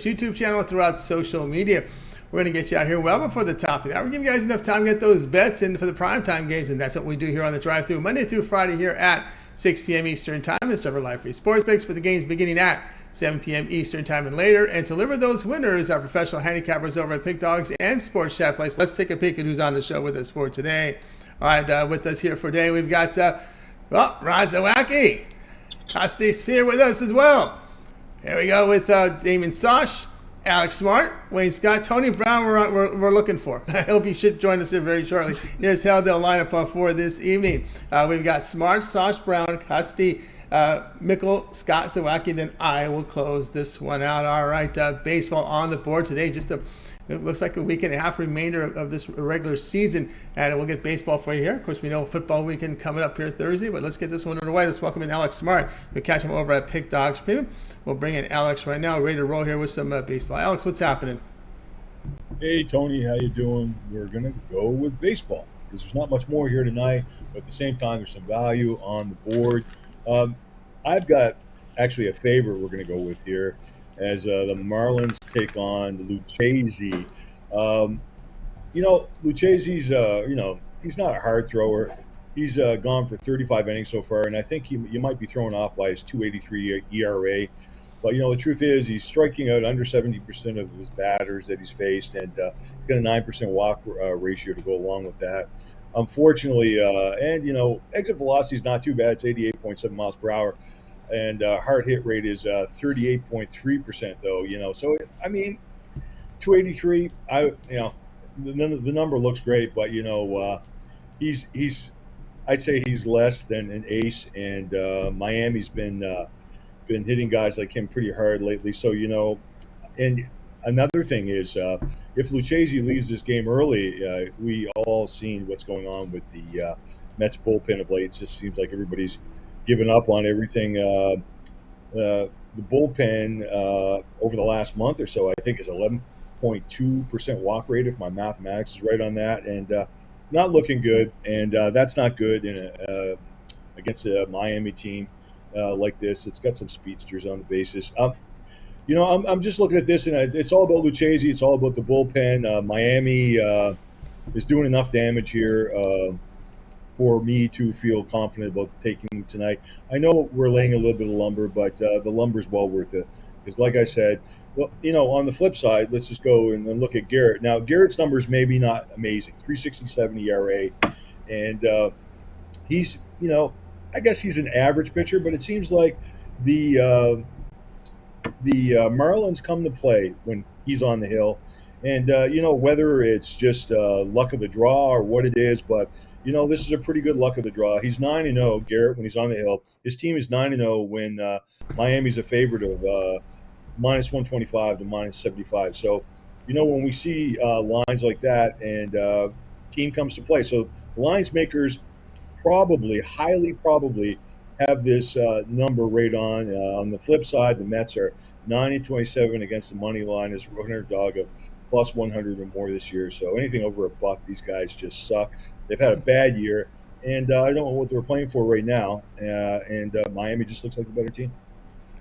YouTube channel, throughout social media. We're going to get you out here well before the top of that. We're giving you guys enough time to get those bets in for the primetime games, and that's what we do here on the drive-thru Monday through Friday here at 6 p.m. Eastern Time. It's our live free sports picks for the games beginning at 7 p.m. Eastern Time and later. And to deliver those winners, our professional handicappers over at Pick Dogs and Sports Chat Place. Let's take a peek at who's on the show with us for today. All right, with us here for today, we've got Zawacky. Kosty's here with us as well. Here we go with Damian Sosh, Alex Smart, Wayne Scott, Tony Brown. We're looking for. I hope you should join us here very shortly. Here's how they'll line up for this evening. We've got Smart, Sosh, Brown, Kosty, Mickle, Scott, Zawacky. Then I will close this one out. All right, baseball on the board today. It looks like a week and a half remainder of this regular season, and we'll get baseball for you here. Of course, we know football weekend coming up here Thursday, but let's get this one underway. Let's welcome in Alex Smart. We'll catch him over at Pick Dogs Premium. We'll bring in Alex right now, ready to roll here with some baseball. Alex, what's happening? Hey, Tony, how you doing? We're going to go with baseball because there's not much more here tonight, but at the same time, there's some value on the board. I've got actually a favorite we're going to go with here, as the Marlins take on the Lucchesi. Lucchesi's, he's not a hard thrower. He's gone for 35 innings so far, and I think you might be thrown off by his 2.83 ERA. But, the truth is he's striking out under 70% of his batters that he's faced, and he's got a 9% walk ratio to go along with that. Unfortunately, exit velocity is not too bad. It's 88.7 miles per hour. And hard hit rate is 38.3%, though. So 283. The number looks great, but I'd say he's less than an ace, and Miami's been hitting guys like him pretty hard lately. So and another thing is if Lucchesi leaves this game early, we all seen what's going on with the Mets bullpen of late. It just seems like everybody's given up on everything. The bullpen over the last month or so, I think, is 11.2% walk rate, if my mathematics is right on that, and not looking good. And that's not good against a Miami team like this. It's got some speedsters on the bases. I'm just looking at this, and it's all about Lucchesi. It's all about the bullpen. Miami is doing enough damage here for me to feel confident about taking tonight. I know we're laying a little bit of lumber, but the lumber is well worth it. Because like I said, on the flip side, let's just go and look at Garrett. Now, Garrett's numbers maybe not amazing, 3.67 ERA. And he's, I guess he's an average pitcher, but it seems like the Marlins come to play when he's on the hill. And, whether it's just luck of the draw or what it is, but this is a pretty good luck of the draw. He's 9-0, Garrett, when he's on the hill. His team is 9-0 when Miami's a favorite of minus 125 to minus 75. So, when we see lines like that and team comes to play. So, the lines makers highly probably have this number right on. On the flip side, the Mets are 9-27 against the money line as a underdog of plus 100 or more this year. So anything over a buck, these guys just suck. They've had a bad year, and I don't know what they're playing for right now. And Miami just looks like the better team.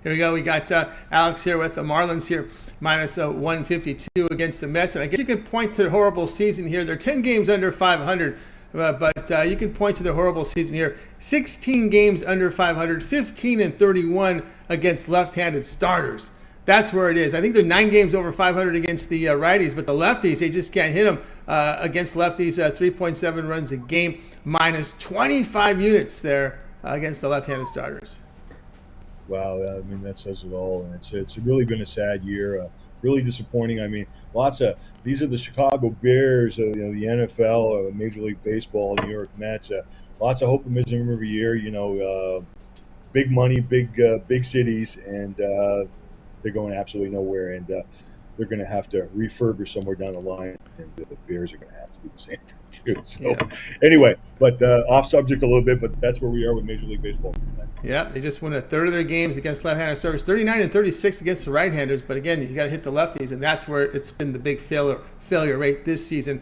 Here we go. We got Alex here with the Marlins here, minus 152 against the Mets. And I guess you could point to the horrible season here. They're 10 games under 500, but you can point to the horrible season here. 16 games under 500, 15-31 against left-handed starters. That's where it is. I think they're 9 games over 500 against the righties, but the lefties, they just can't hit them against lefties. 3.7 runs a game, minus 25 units there against the left-handed starters. Wow, that says it all. And it's really been a sad year, really disappointing. These are the Chicago Bears, the NFL, Major League Baseball, New York Mets. Lots of optimism every year. Big money, big cities, and they're going absolutely nowhere, and they're going to have to refurbish somewhere down the line, and the Bears are going to have to do the same thing too. So anyway, but off subject a little bit, but that's where we are with Major League Baseball tonight. Yeah, they just won a third of their games against left-handed starters, 39-36 against the right-handers, but again, you got to hit the lefties, and that's where it's been the big failure rate this season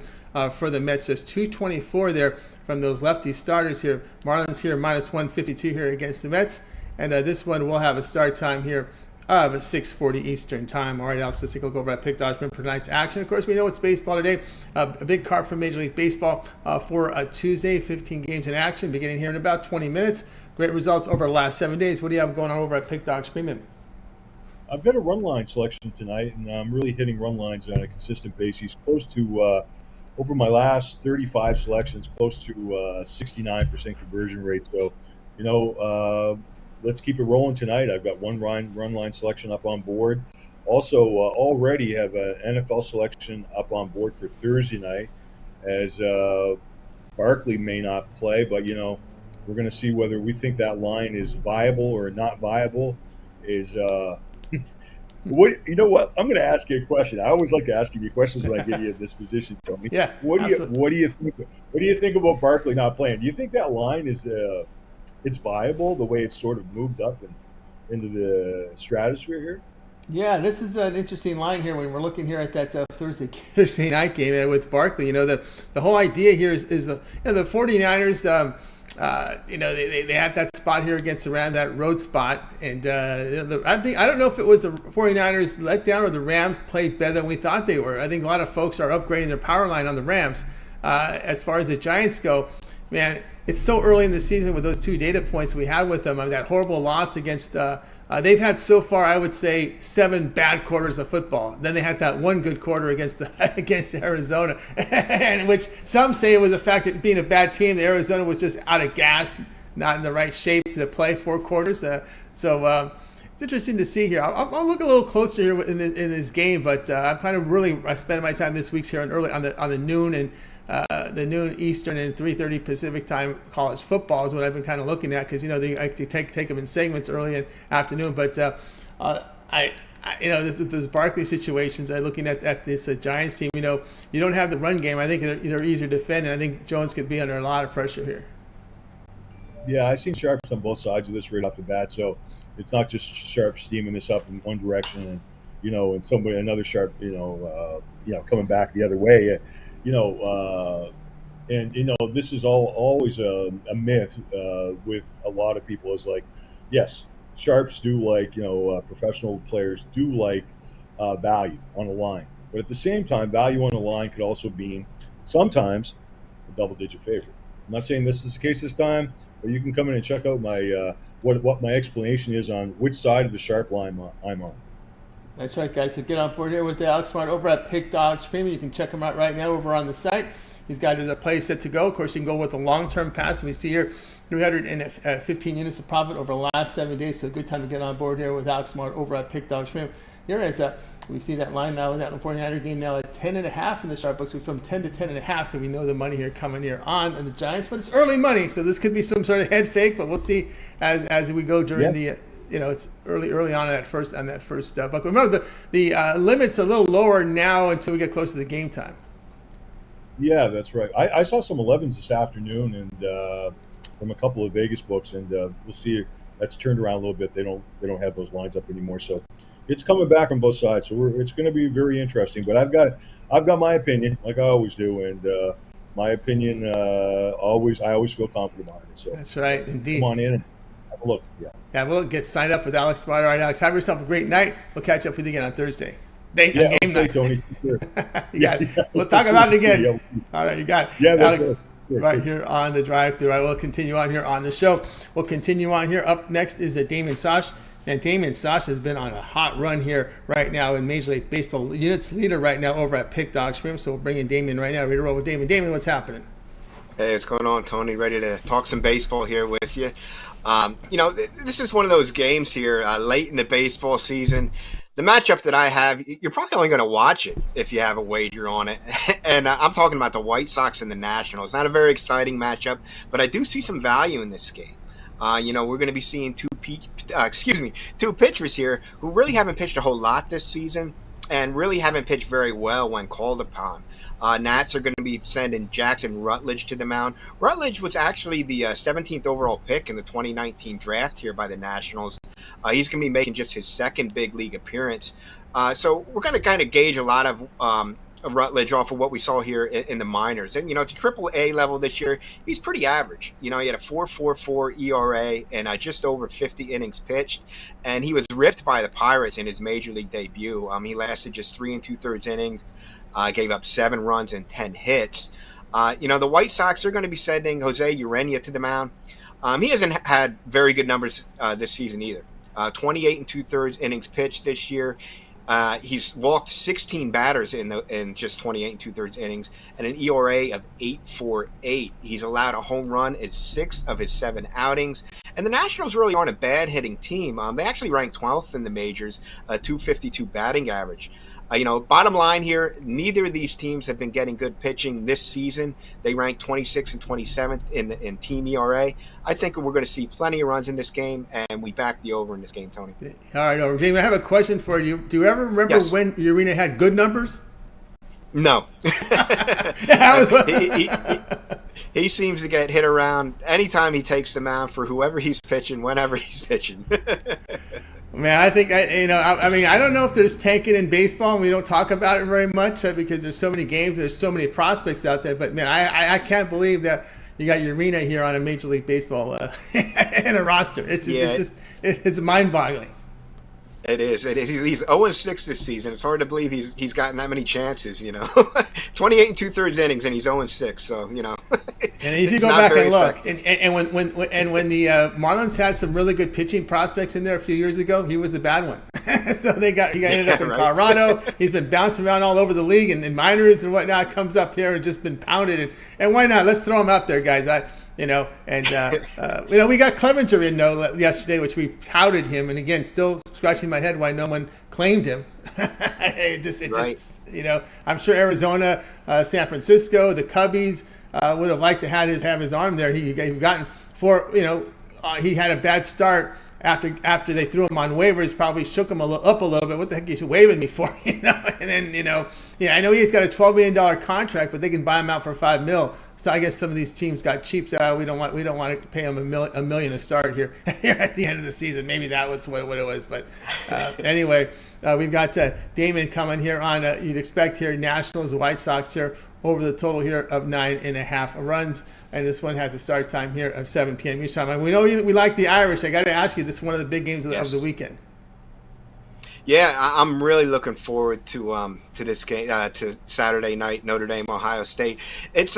for the Mets. Just 224 there from those lefty starters here. Marlins here minus 152 here against the Mets, and this one will have a start time here of 6:40 Eastern time. All right, Alex, let's take a look over at Pick Dodgement for tonight's action. Of course, we know it's baseball today. A big card from Major League Baseball for a Tuesday, 15 games in action, beginning here in about 20 minutes. Great results over the last 7 days. What do you have going on over at Pick Dogs Premium? I've got a run line selection tonight, and I'm really hitting run lines on a consistent basis, close to over my last 35 selections, close to 69% conversion rate. So, let's keep it rolling tonight. I've got one run line selection up on board. Also, already have an NFL selection up on board for Thursday night, as Barkley may not play, but we're going to see whether we think that line is viable or not viable. What I'm going to ask you a question. I always like to ask you questions when I get you in this position, Tony. Yeah. What do you think about Barkley not playing? Do you think that line is it's viable the way it's sort of moved up into the stratosphere here? Yeah, this is an interesting line here when we're looking here at that Thursday night game with Barkley. The whole idea here is the 49ers. They had that spot here against the Rams, that road spot, and I don't know if it was the 49ers let down or the Rams played better than we thought they were. I think a lot of folks are upgrading their power line on the Rams. As far as the Giants go, man, it's so early in the season with those 2 data points we had with them. I mean, that horrible loss against they've had so far, I would say, 7 bad quarters of football. Then they had that 1 good quarter against Arizona, and which some say it was the fact that being a bad team, Arizona was just out of gas, not in the right shape to play 4 quarters. So it's interesting to see here. I'll look a little closer here in this game, but I'm kind of I spend my time this week here on the noon and the noon Eastern and 3:30 Pacific time college football is what I've been kind of looking at, because I take them in segments early in afternoon. But this Barkley situations. Looking at this Giants team, you don't have the run game. I think they're easier to defend, and I think Jones could be under a lot of pressure here. Yeah, I've seen sharps on both sides of this right off the bat, so it's not just sharp steaming this up in one direction and and another sharp coming back the other way. This is always a myth with a lot of people. Is like, yes, sharps do like, professional players do like value on a line, but at the same time, value on a line could also mean sometimes a double-digit favorite. I'm not saying this is the case this time, but you can come in and check out my what my explanation is on which side of the sharp line I'm on. That's right, guys. So get on board here with Alex Smart over at Pick Dogs Premium. You can check him out right now over on the site. He's got his play set to go. Of course, you can go with a long-term pass. We see here 315 units of profit over the last 7 days. So a good time to get on board here with Alex Smart over at Pick Dogs Premium. Here is we see that line now with that 49er game now at 10.5 in the sharp books. We're from 10 to 10.5, so we know the money here coming here on the Giants. But it's early money, so this could be some sort of head fake. But we'll see as we go during the. It's early on in that first buck. Remember, the limit's a little lower now until we get close to the game time. Yeah, that's right. I saw some 11s this afternoon and from a couple of Vegas books, and we'll see. That's turned around a little bit. They don't have those lines up anymore, so it's coming back on both sides. So it's going to be very interesting. But I've got my opinion, like I always do, and my opinion I always feel confident about it. So that's right, indeed. Come on in and have a look. Yeah, we'll get signed up with Alex Smart. All right, Alex, have yourself a great night. We'll catch up with you again on Thursday. Game night. Tony. Sure. We'll talk about it again. All right, you got it. Yeah, Alex, right here on the drive-thru. I will continue on here on the show. We'll continue on here. Up next is Damian Sosh. And Damian Sosh has been on a hot run here right now in Major League Baseball. Units leader right now over at Pick Dogs Premium. So we'll bring in Damian right now. Ready to roll with Damian. Damian, what's happening? Hey, what's going on, Tony? Ready to talk some baseball here with you. This is one of those games here late in the baseball season. The matchup that I have, you're probably only going to watch it if you have a wager on it. And I'm talking about the White Sox and the Nationals. Not a very exciting matchup, but I do see some value in this game. We're going to be seeing two pitchers here who really haven't pitched a whole lot this season and really haven't pitched very well when called upon. Nats are going to be sending Jackson Rutledge to the mound. Rutledge was actually the 17th overall pick in the 2019 draft here by the Nationals. He's going to be making just his second big league appearance. So we're going to kind of gauge a lot of Rutledge off of what we saw here in the minors. And, at the Triple-A level this year, he's pretty average. He had a 4.44 ERA and just over 50 innings pitched. And he was ripped by the Pirates in his major league debut. He lasted just 3 2/3 innings, gave up 7 runs and 10 hits. The White Sox are going to be sending Jose Urena to the mound. He hasn't had very good numbers this season either. 28 2/3 innings pitched this year. He's walked 16 batters in just 28 2/3 innings and an ERA of 8.48. He's allowed a home run in 6 of his 7 outings. And the Nationals really aren't a bad hitting team. They actually rank 12th in the majors, a 252 batting average. Bottom line here, neither of these teams have been getting good pitching this season. They rank 26th and 27th in team ERA. I think we're going to see plenty of runs in this game, and we back the over in this game, Tony. All right, Jamie, I have a question for you. Do you ever remember when Urena had good numbers? No. He seems to get hit around anytime he takes the mound for whoever he's pitching, whenever he's pitching. Man, I think I don't know if there's tanking in baseball, and we don't talk about it very much because there's so many games, there's so many prospects out there. But man, I can't believe that you got Urena here on a Major League Baseball in a roster. It's mind-boggling. It is. He's 0-6 this season. It's hard to believe he's gotten that many chances. 28 2/3 innings, and he's 0-6. So And if you go back and look, and when the Marlins had some really good pitching prospects in there a few years ago, he was the bad one. So he ended up in Colorado. He's been bouncing around all over the league and in minors and whatnot. Comes up here and just been pounded. And why not? Let's throw him out there, guys. We got Clevenger in yesterday, which we touted him, and again, still scratching my head why no one claimed him. I'm sure Arizona, San Francisco, the Cubbies would have liked to have his arm there. He had a bad start after they threw him on waivers, probably shook him up a little bit. What the heck are you waving me for? And then I know he's got a $12 million contract, but they can buy him out for $5 million. So I guess some of these teams got cheap. So we don't want to pay him a million to start here at the end of the season. Maybe that was what it was. But anyway, we've got Damon coming here on. You'd expect here Nationals, White Sox here over the total here of 9.5 runs. And this one has a start time here of 7 p.m. Eastern time. We know we like the Irish. I got to ask you, this is one of the big games of the weekend. Yeah, I'm really looking forward to this game, to Saturday night, Notre Dame, Ohio State. It's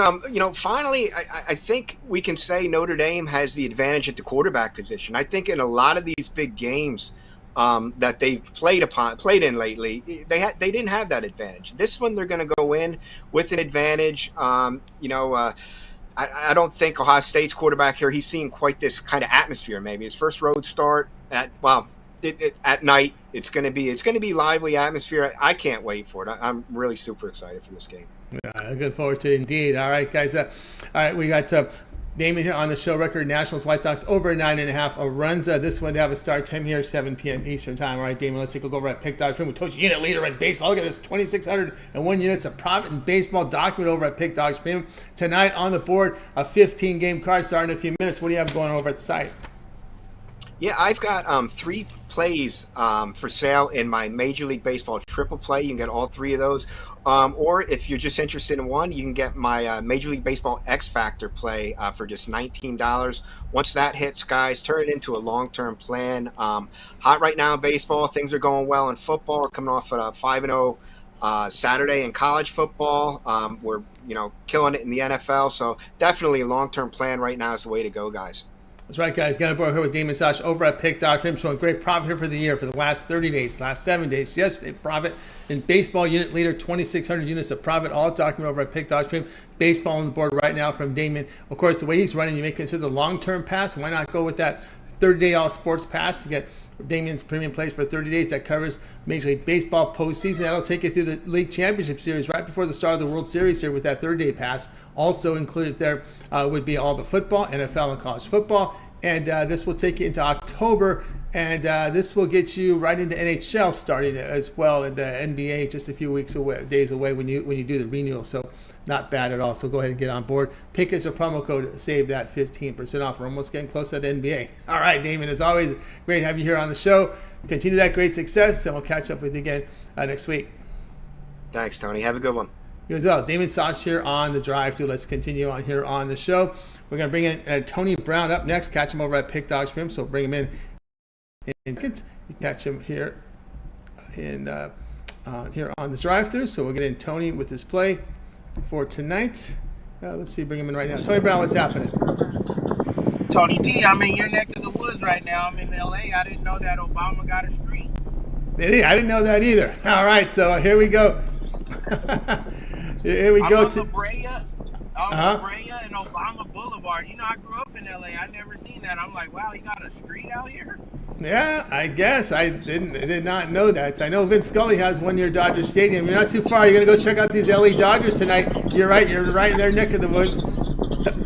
finally, I think we can say Notre Dame has the advantage at the quarterback position. I think in a lot of these big games that they've played in lately, they didn't have that advantage. This one they're going to go in with an advantage. I don't think Ohio State's quarterback here, he's seeing quite this kind of atmosphere. Maybe his first road start at night. It's going to be lively atmosphere. I can't wait for it. I'm really super excited for this game. Yeah, looking forward to it indeed. All right, guys. All right, we got Damon here on the show. Record Nationals, White Sox over 9.5 runs. This one to have a start time here, 7 p.m. Eastern time. All right, Damon, let's take a look over at pick.com. We told you unit leader in baseball. Look at this, 2,601 units of profit in baseball. Document over at pick.com. Tonight on the board, a 15-game card starting in a few minutes. What do you have going over at the site? Yeah, I've got 3 plays for sale in my Major League Baseball triple play. You can get all 3 of those. Or if you're just interested in one, you can get my Major League Baseball X Factor play for just $19. Once that hits, guys, turn it into a long-term plan. Hot right now in baseball. Things are going well in football. We're coming off at a 5-0 Saturday in college football. We're killing it in the NFL. So definitely a long-term plan right now is the way to go, guys. That's right, guys. Got a board here with Damian Sosh over at pick.com, showing great profit here for the year for the last 30 days, last 7 days. Yesterday, profit in baseball unit leader, 2,600 units of profit, all documented over at pick.com. Baseball on the board right now from Damian. Of course, the way he's running, you may consider the long-term pass. Why not go with that 30-day all sports pass to get Damian's premium plays for 30 days that covers Major League Baseball postseason. That'll take you through the League Championship Series right before the start of the World Series here with that 30-day pass. Also included there would be all the football, NFL and college football. And this will take you into October, and this will get you right into NHL starting as well, and the NBA just a few days away when you do the renewal. So not bad at all. So go ahead and get on board. Pick as a promo code to save that 15% off. We're almost getting close to the NBA. All right, Damon, as always, great to have you here on the show. Continue that great success, and we'll catch up with you again next week. Thanks, Tony. Have a good one. you as well. Damian Sosh here on the drive through. Let's continue on here on the show. We're going to bring in Tony Brown up next. Catch him over at Pick Dog Stream, so bring him in. You can catch him here here on the drive through. So we'll get in Tony with his play for tonight. Let's see, bring him in right now. Tony Brown, what's happening? Tony T, I'm in your neck of the woods right now. I'm in LA. I didn't know that Obama got a street. I didn't know that either. All right, so here we go. Here we go. On La Brea and Obama Boulevard. You know, I grew up in LA. I never seen that. I'm like, wow, he got a street out here? Yeah, I guess. I did not know that. I know Vince Scully has one near Dodger Stadium. You're not too far. You're going to go check out these LA Dodgers tonight. You're right in their neck of the woods.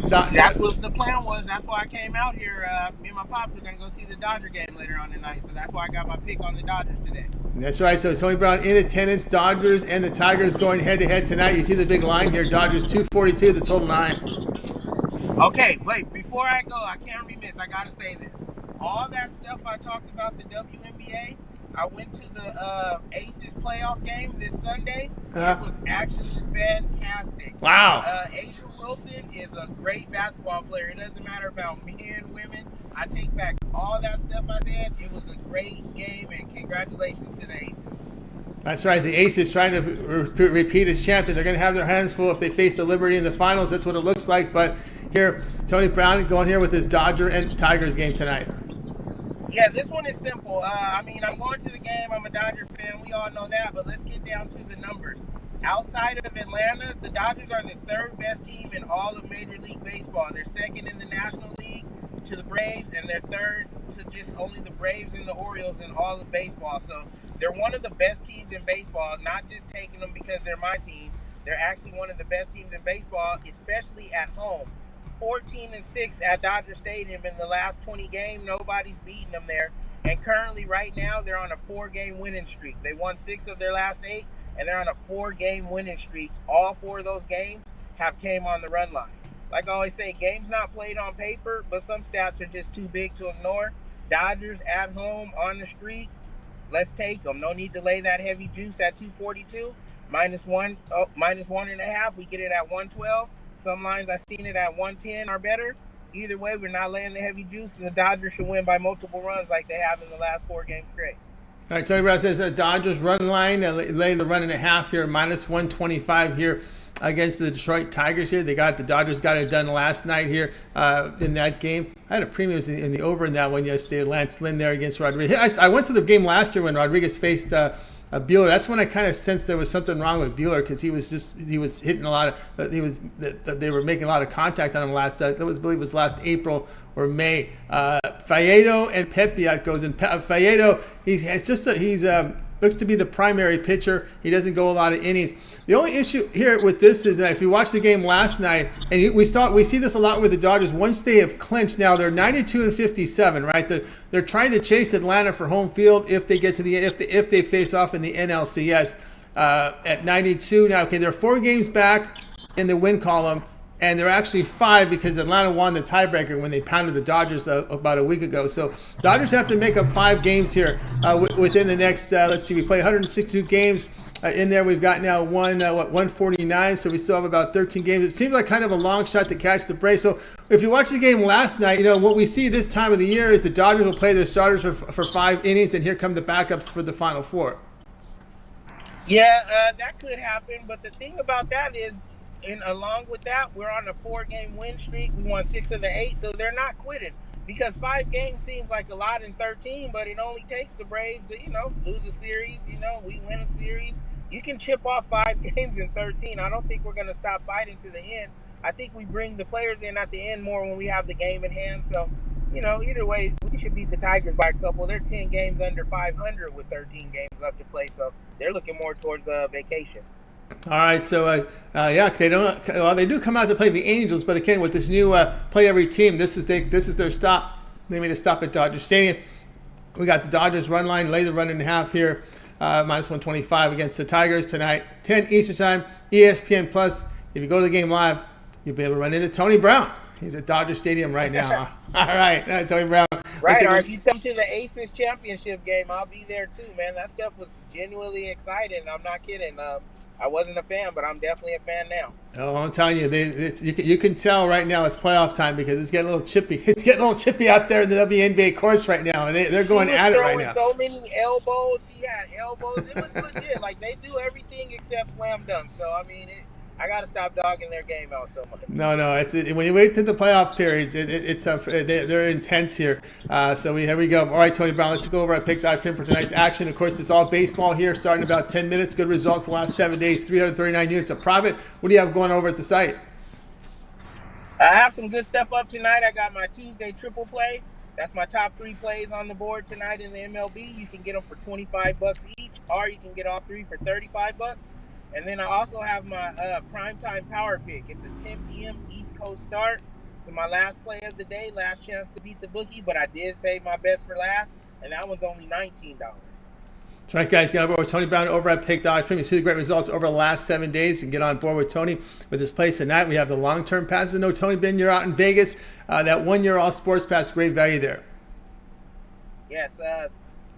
That's what the plan was. That's why I came out here. Me and my pops were going to go see the Dodger game later on tonight. So that's why I got my pick on the Dodgers today. That's right. So Tony Brown in attendance. Dodgers and the Tigers going head-to-head tonight. You see the big line here. Dodgers 242, the total 9. Okay, wait. Before I go, I can't remiss. I got to say this. All that stuff I talked about, the WNBA, I went to the Aces playoff game this Sunday. It was actually fantastic. Wow. Asia Wilson is a great basketball player. It doesn't matter about men, women. I take back all that stuff I said. It was a great game, and congratulations to the Aces. That's right. The Aces trying to repeat as champion. They're going to have their hands full if they face the Liberty in the finals. That's what it looks like. But here, Tony Brown going here with his Dodger and Tigers game tonight. Yeah, this one is simple. I'm going to the game. I'm a Dodger fan. We all know that. But let's get down to the numbers. Outside of Atlanta, the Dodgers are the third best team in all of Major League Baseball. They're second in the National League to the Braves, and they're third to just only the Braves and the Orioles in all of baseball. So they're one of the best teams in baseball, not just taking them because they're my team. They're actually one of the best teams in baseball, especially at home. 14-6 at Dodger Stadium in the last 20 games. Nobody's beaten them there. And currently, right now, they're on a 4-game winning streak. They won 6 of their last 8, and they're on a 4-game winning streak. All 4 of those games have came on the run line. Like I always say, games not played on paper, but some stats are just too big to ignore. Dodgers at home on the streak. Let's take them. No need to lay that heavy juice at 242. Minus 1.5. We get it at 112. Some lines I've seen it at 110 or better. Either way, we're not laying the heavy juice, and the Dodgers should win by multiple runs like they have in the last 4 games straight. All right, Tony Brown says Dodgers run line, laying the 1.5 here, minus 125 here against the Detroit Tigers here. The Dodgers got it done last night here in that game. I had a premium in the over in that one yesterday. Lance Lynn there against Rodriguez. I went to the game last year when Rodriguez faced Buehler. That's when I kind of sensed there was something wrong with Buehler because he was hitting a lot of they were making a lot of contact on him last. I believe it was last April or May. Faedo and Pepiot goes in. Faedo he's looks to be the primary pitcher. He doesn't go a lot of innings. The only issue here with this is that if you watch the game last night, and we see this a lot with the Dodgers. Once they have clinched, now they're 92-57, right? They're trying to chase Atlanta for home field if they get to if they face off in the NLCS at 92. Now, okay, they're 4 games back in the win column, and they're actually 5 because Atlanta won the tiebreaker when they pounded the Dodgers about a week ago. So Dodgers have to make up 5 games here within the next. Let's see, we play 162 games. In there, we've got now 149, so we still have about 13 games. It seems like kind of a long shot to catch the Braves. So if you watch the game last night, what we see this time of the year is the Dodgers will play their starters for 5 innings, and here come the backups for the final 4. Yeah, that could happen, but the thing about that is, along with that, we're on a 4-game win streak. We won 6 of the 8, so they're not quitting. Because 5 games seems like a lot in 13, but it only takes the Braves to, lose a series. We win a series. You can chip off 5 games in 13. I don't think we're going to stop fighting to the end. I think we bring the players in at the end more when we have the game in hand. So, either way, we should beat the Tigers by a couple. They're 10 games under 500 with 13 games left to play. So they're looking more towards the vacation. All right, so they do come out to play the Angels, but again with this new play every team, this is their stop. They made a stop at Dodger Stadium. We got the Dodgers run line, lay the 1.5 here, minus 125 against the Tigers tonight, 10 Eastern Time, ESPN Plus. If you go to the game live, you'll be able to run into Tony Brown. He's at Dodger Stadium right now. All right, Tony Brown. Right, or if you come to the Aces championship game, I'll be there too, man. That stuff was genuinely exciting. I'm not kidding. I wasn't a fan, but I'm definitely a fan now. Oh, I'm telling you, you can tell right now it's playoff time because it's getting a little chippy. It's getting a little chippy out there in the WNBA course right now, and they're going at it right now. So many elbows. She had elbows. It was legit. Like, they do everything except slam dunk. So, I mean, I got to stop dogging their game out so much. No. When you wait to the playoff periods, they're intense here. Here we go. All right, Tony Brown, let's go over at pick.com for tonight's action. Of course, it's all baseball here, starting in about 10 minutes. Good results the last 7 days, 339 units of profit. What do you have going over at the site? I have some good stuff up tonight. I got my Tuesday triple play. That's my top 3 plays on the board tonight in the MLB. You can get them for $25 each, or you can get all 3 for $35. And then I also have my primetime power pick. It's a 10 p.m. East Coast start. It's my last play of the day, last chance to beat the bookie, but I did save my best for last, and that one's only $19. That's right, guys. Get on board with Tony Brown over at Pick.com. You see the great results over the last 7 days. And get on board with Tony with his plays tonight. We have the long-term passes. No, Tony, you're out in Vegas. That 1 year all sports pass, great value there. Yes,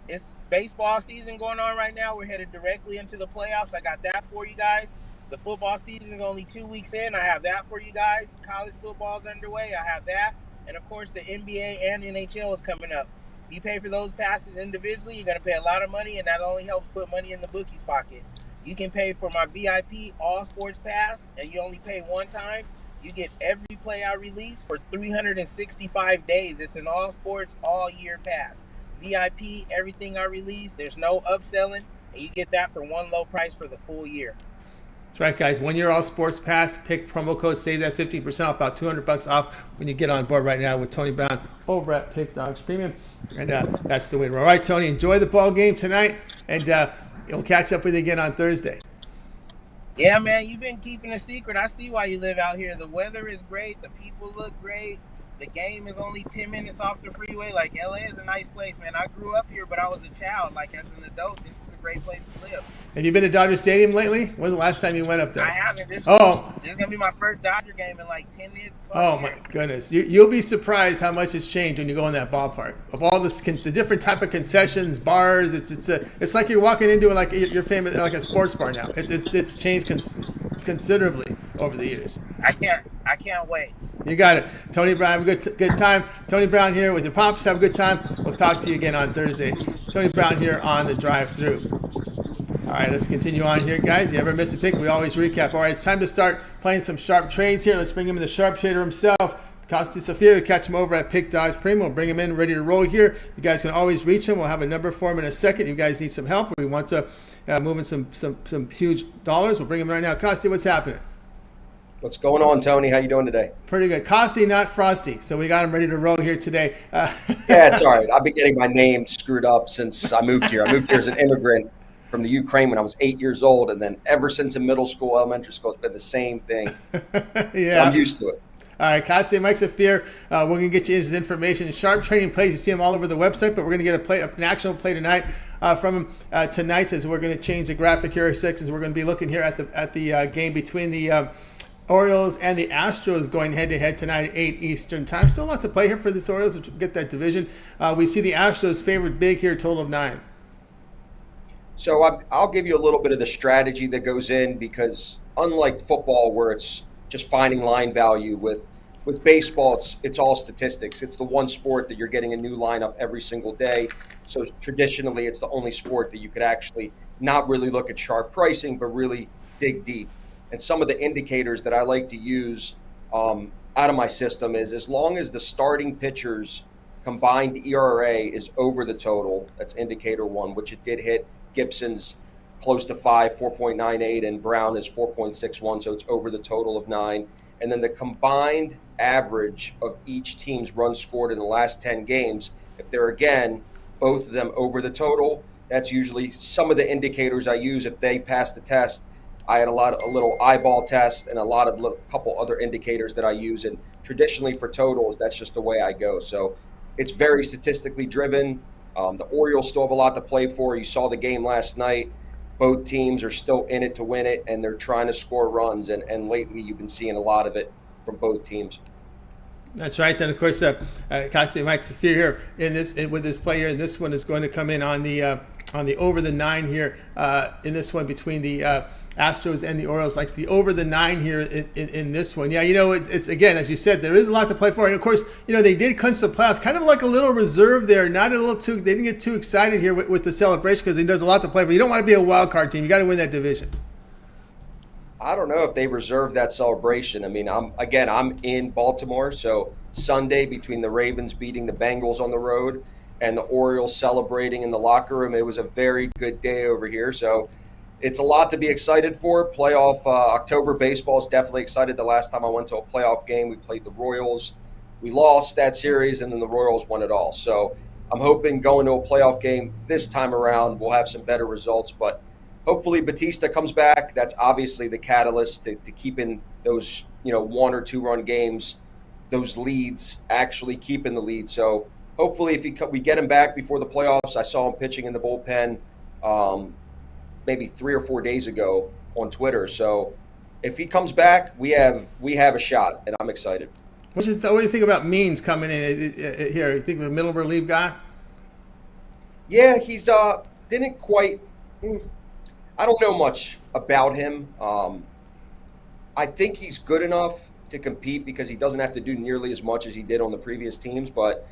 it's baseball season going on right now. We're headed directly into the playoffs. I got that for you guys. The football season is only 2 weeks in. I have that for you guys. College football is underway. I have that. And, of course, the NBA and NHL is coming up. If you pay for those passes individually, you're going to pay a lot of money, and that only helps put money in the bookie's pocket. You can pay for my VIP all sports pass, and you only pay one time. You get every play I release for 365 days. It's an all sports, all year pass. VIP, everything I release, there's no upselling, and you get that for one low price for the full year. That's right, guys. 1 year all sports pass. Pick promo code. Save that 15% off, about $200 off when you get on board right now with Tony Brown over at Pick Dogs Premium. And that's the winner. All right, Tony, enjoy the ball game tonight, and we'll catch up with you again on Thursday. Yeah, man, you've been keeping a secret. I see why you live out here. The weather is great. The people look great. The game is only 10 minutes off the freeway. Like, LA is a nice place, man. I grew up here, but I was a child. Like, as an adult, this is a great place to live. Have you been to Dodger Stadium lately? When was the last time you went up there? I haven't. This is going to be my first Dodger game in like 10 years. Oh, my goodness. You'll be surprised how much has changed when you go in that ballpark. Of all the different type of concessions, bars, it's like you're walking into like your famous, like a sports bar now. It's changed considerably over the years. I can't wait. You got it. Tony Brown, have a good time. Tony Brown here with your pops. Have a good time. We'll talk to you again on Thursday. Tony Brown here on the drive-through. All right, let's continue on here, guys. You ever miss a pick, we always recap. All right, it's time to start playing some sharp trades here. Let's bring him in, the sharp trader himself, Kosty Safir. Catch him over at Pick Dogs Premium. We'll bring him in, ready to roll here. You guys can always reach him. We'll have a number for him in a second. You guys need some help. We want to move in some huge dollars. We'll bring him right now. Kosty, what's happening? What's going on, Tony? How you doing today? Pretty good. Kosty, not Frosty. So we got him ready to roll here today. Yeah, it's all right. I've been getting my name screwed up since I moved here. I moved here as an immigrant from the Ukraine when I was 8 years old, and then ever since in middle school, elementary school, it's been the same thing. Yeah, so I'm used to it. All right, Kosty, Mike Safir, we're going to get you his information. Sharp trading plays, you see him all over the website, but we're going to get an actual play tonight from him tonight. As we're going to change the graphic here in a second. We're going to be looking here at the game between the Orioles and the Astros going head-to-head tonight at 8 Eastern time. Still a lot to play here for this Orioles to get that division. We see the Astros favored big here, total of 9. So I'll give you a little bit of the strategy that goes in, because unlike football where it's just finding line value, with baseball it's all statistics. It's the one sport that you're getting a new lineup every single day. So traditionally it's the only sport that you could actually not really look at sharp pricing, but really dig deep. And some of the indicators that I like to use out of my system is, as long as the starting pitcher's combined ERA is over the total, that's indicator 1, which it did hit. Gibson's close to 5, 4.98, and Brown is 4.61, so it's over the total of 9. And then the combined average of each team's runs scored in the last 10 games, if they're, again, both of them over the total, that's usually some of the indicators I use. If they pass the test, I had a little eyeball test and couple other indicators that I use. And traditionally for totals, that's just the way I go. So it's very statistically driven. The Orioles still have a lot to play for. You saw the game last night. Both teams are still in it to win it, and they're trying to score runs. And lately you've been seeing a lot of it from both teams. That's right. And, of course, Kosty Mike Safir here with this player. And this one is going to come in on the on the over the 9 here in this one between the Astros and the Orioles. Likes the over the 9 here in this one. Yeah, it's again, as you said, there is a lot to play for. And of course, they did clinch the playoffs, kind of like a little reserve there. They didn't get too excited here with the celebration because there's a lot to play for. You don't want to be a wild card team. You got to win that division. I don't know if they reserved that celebration. I mean, I'm in Baltimore, so Sunday between the Ravens beating the Bengals on the road and the Orioles celebrating in the locker room, it was a very good day over here. So it's a lot to be excited for. Playoff October baseball is definitely excited. The last time I went to a playoff game, we played the Royals. We lost that series, and then the Royals won it all. So I'm hoping going to a playoff game this time around, we'll have some better results. But hopefully Batista comes back. That's obviously the catalyst to keeping those 1 or 2 run games, those leads, actually keeping the lead. So hopefully if we get him back before the playoffs. I saw him pitching in the bullpen maybe 3 or 4 days ago on Twitter. So if he comes back, we have a shot, and I'm excited. What do you think about Means coming in here? You think the middle relief guy? Yeah, he's didn't quite. I don't know much about him. I think he's good enough to compete because he doesn't have to do nearly as much as he did on the previous teams, but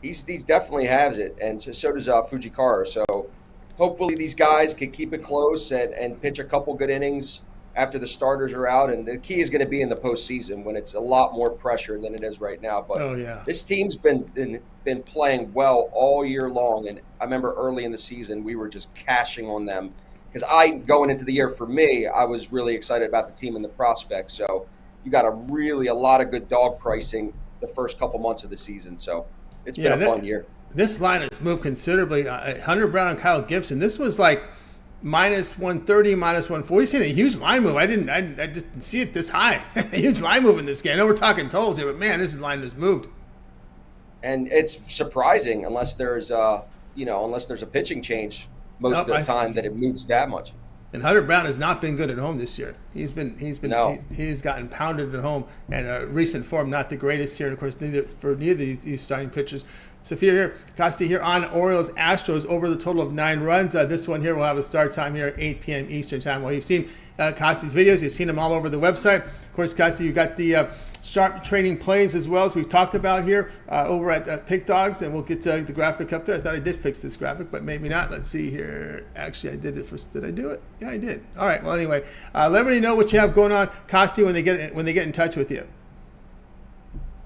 he's definitely has it, and so does Fujikara. So hopefully these guys can keep it close and pitch a couple good innings after the starters are out. And the key is going to be in the postseason when it's a lot more pressure than it is right now. But This team's been playing well all year long, and I remember early in the season we were just cashing on them. Because going into the year, for me, I was really excited about the team and the prospects. So you got a lot of good dog pricing the first couple months of the season. So it's been a fun year. This line has moved considerably. Hunter Brown and Kyle Gibson. This was like minus 130, minus 140. You've seen a huge line move. I just didn't see it this high. A huge line move in this game. I know we're talking totals here, but man, this line has moved. And it's surprising unless there's a pitching change. Most of the time that it moves that much. And Hunter Brown has not been good at home this year. He's gotten pounded at home, and recent form not the greatest here. And of course, neither of these starting pitchers. Safir Kosty here on Orioles Astros over the total of 9 runs. This one here will have a start time here at 8 p.m. Eastern time. Well, you've seen Kosty's videos. You've seen them all over the website. Of course, Kosty, you've got the sharp trading plays as well as we've talked about here over at Pick Dogs, and we'll get the graphic up there. I thought I did fix this graphic, but maybe not. Let's see here. Actually, I did it first. Did I do it? Yeah, I did. All right. Well, anyway, let everybody know what you have going on, Kosty, when they get in touch with you.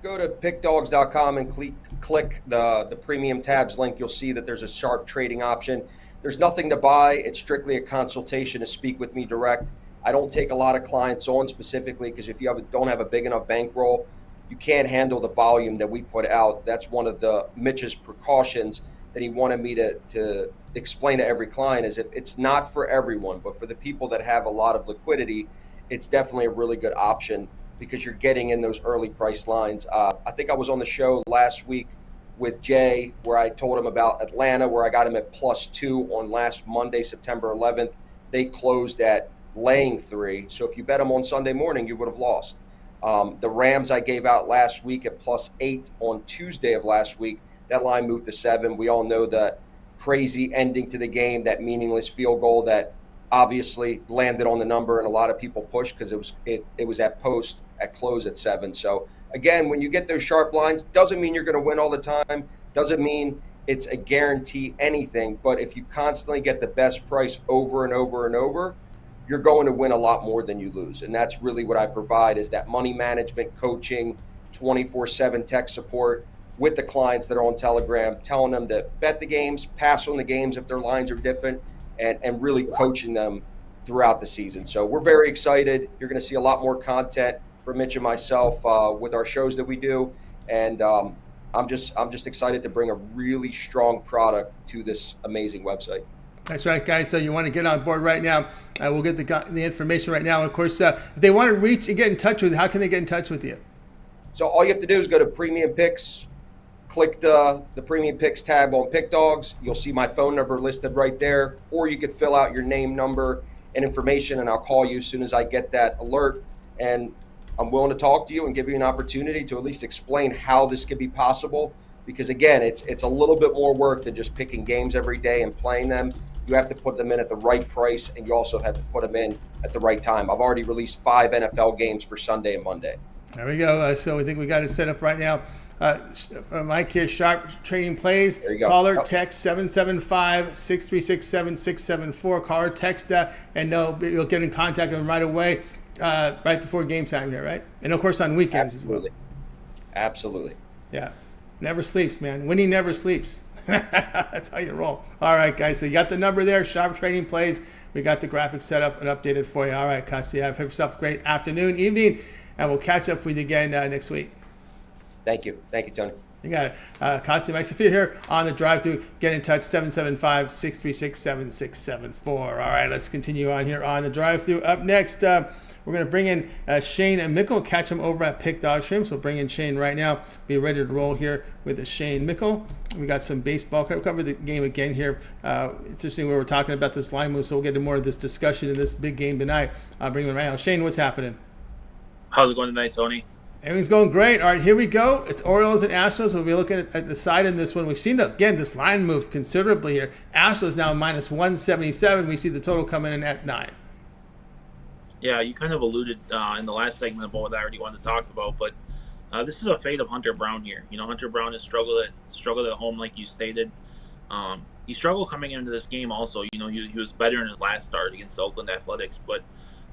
Go to pickdogs.com and click the premium tabs link. You'll see that there's a sharp trading option. There's nothing to buy. It's strictly a consultation to speak with me direct. I don't take a lot of clients on specifically because if you don't have a big enough bankroll, you can't handle the volume that we put out. That's one of the Mitch's precautions that he wanted me to explain to every client is it's not for everyone, but for the people that have a lot of liquidity, it's definitely a really good option because you're getting in those early price lines. I think I was on the show last week with Jay where I told him about Atlanta, where I got him at +2 on last Monday, September 11th. They closed at laying 3. So if you bet them on Sunday morning, you would have lost. The Rams I gave out last week at +8 on Tuesday of last week. That line moved to 7. We all know the crazy ending to the game, that meaningless field goal that obviously landed on the number and a lot of people pushed because it was at close at 7. So again, when you get those sharp lines, doesn't mean you're going to win all the time. Doesn't mean it's a guarantee anything. But if you constantly get the best price over and over and over, you're going to win a lot more than you lose. And that's really what I provide is that money management, coaching, 24/7 tech support with the clients that are on Telegram, telling them to bet the games, pass on the games if their lines are different, and really coaching them throughout the season. So we're very excited. You're going to see a lot more content from Mitch and myself with our shows that we do. And I'm just excited to bring a really strong product to this amazing website. That's right, guys. So you want to get on board right now. We'll get the information right now. And of course, if they want to reach and get in touch with you, how can they get in touch with you? So all you have to do is go to Premium Picks, click the Premium Picks tab on Pick Dogs. You'll see my phone number listed right there. Or you could fill out your name, number, and information, and I'll call you as soon as I get that alert. And I'm willing to talk to you and give you an opportunity to at least explain how this could be possible because again, it's a little bit more work than just picking games every day and playing them. You have to put them in at the right price, and you also have to put them in at the right time. I've already released 5 NFL games for Sunday and Monday. There we go. So we think we got it set up right now. Mike here, Sharp Trading Plays. There you go. Caller, text 775-636-7674. Caller, text that, and you'll get in contact with them right away, right before game time here, right? And, of course, on weekends as well. Absolutely. Yeah. Never sleeps, man. Winning never sleeps. That's how you roll. All right, guys. So you got the number there, Sharp Trading Plays. We got the graphics set up and updated for you. All right, Kosty, have yourself a great afternoon, evening, and we'll catch up with you again next week. Thank you. Thank you, Tony. You got it. Kosty, Mike, Safir here on the drive-thru. Get in touch, 775-636-7674. All right, let's continue on here on the drive-thru. Up next, we're going to bring in Shane and Mickle, catch him over at Pick Dog Stream. So bring in Shane right now. Be ready to roll here with Shane Mickle. We got some baseball. We'll cover the game again here. It's interesting we were talking about this line move, so we'll get into more of this discussion in this big game tonight. I'll bring him right now. Shane, what's happening? How's it going tonight, Tony? Everything's going great. All right, here we go. It's Orioles and Astros. We'll be looking at the side in this one. We've seen, again, this line move considerably here. Astros now minus 177. We see the total coming in at 9. Yeah, you kind of alluded in the last segment about what I already wanted to talk about, but this is a fate of Hunter Brown here. You know, Hunter Brown has struggled at home, like you stated. He struggled coming into this game also. You know, he was better in his last start against Oakland Athletics, but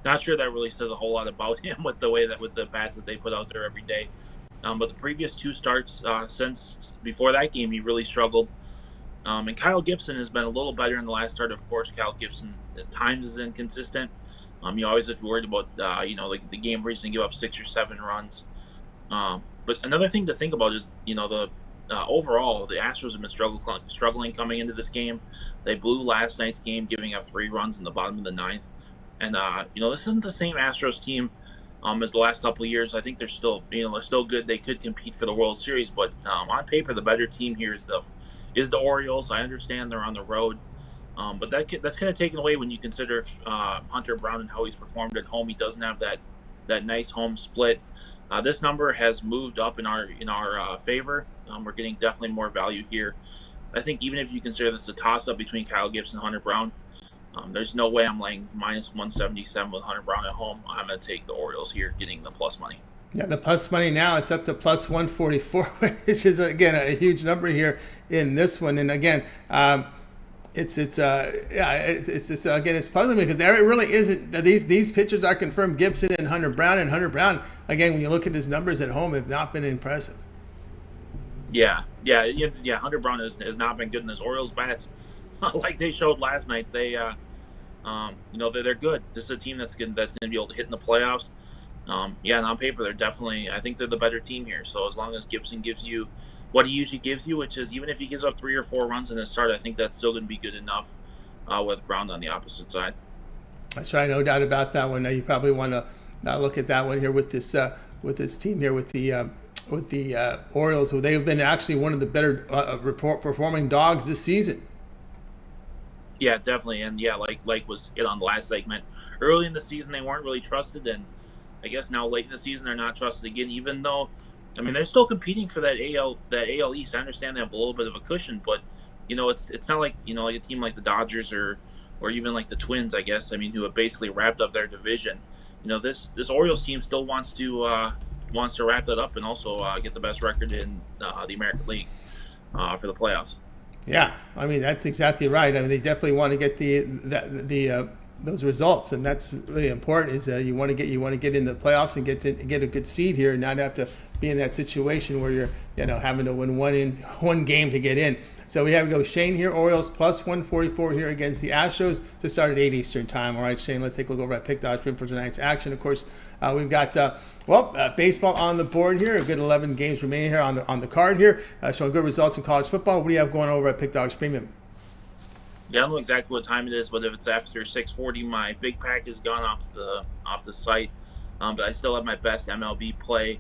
not sure that really says a whole lot about him with the bats that they put out there every day. But the previous 2 starts since before that game, he really struggled. And Kyle Gibson has been a little better in the last start. Of course, Kyle Gibson at times is inconsistent. You always have to be worried about, like the game where he's going to give up 6 or 7 runs. But another thing to think about is, overall, the Astros have been struggling coming into this game. They blew last night's game, giving up 3 runs in the bottom of the 9th. And, this isn't the same Astros team as the last couple of years. I think they're still good. They could compete for the World Series. But on paper, the better team here is the Orioles. I understand they're on the road. But that's kind of taken away when you consider Hunter Brown and how he's performed at home. He doesn't have that nice home split. This number has moved up in our favor. We're getting definitely more value here. I think even if you consider this a toss-up between Kyle Gibson and Hunter Brown, there's no way I'm laying minus 177 with Hunter Brown at home. I'm going to take the Orioles here, getting the plus money. Yeah, the plus money now, it's up to plus 144, which is, again, a huge number here in this one. And, again, it's puzzling because there really isn't. These pitchers are confirmed, Gibson and Hunter Brown. And Hunter Brown, again, when you look at his numbers at home, have not been impressive. Yeah. Hunter Brown has not been good in this Orioles bats. Like they showed last night, they're good. This is a team that's going to be able to hit in the playoffs. And on paper, I think they're the better team here. So as long as Gibson gives you what he usually gives you, which is even if he gives up 3 or 4 runs in this start, I think that's still going to be good enough with Brown on the opposite side. That's right, no doubt about that one. Now you probably want to look at that one here with this team here with the Orioles, who they've been actually one of the better performing dogs this season. Yeah, definitely, and like was hit on the last segment. Early in the season, they weren't really trusted, and I guess now late in the season, they're not trusted again. Even though, they're still competing for that AL East. I understand they have a little bit of a cushion, but it's not like like a team like the Dodgers or even like the Twins, I guess. Who have basically wrapped up their division. This Orioles team still wants to wrap that up and also get the best record in the American League for the playoffs. Yeah, that's exactly right. They definitely want to get those results, and that's really important. Is you want to get in the playoffs and get a good seed here, and not have to be in that situation where you're having to win one game to get in. So we have to go Shane here, Orioles plus 144 here against the Astros to start at 8 Eastern time. All right, Shane, let's take a look over at Pick Dodge for tonight's action. Of course, we've got baseball on the board here. A good 11 games remaining here on the card here, showing good results in college football. What do you have going over at Pick Dog's Premium? Yeah, I don't know exactly what time it is, but if it's after 6:40, my big pack has gone off the site. But I still have my best MLB play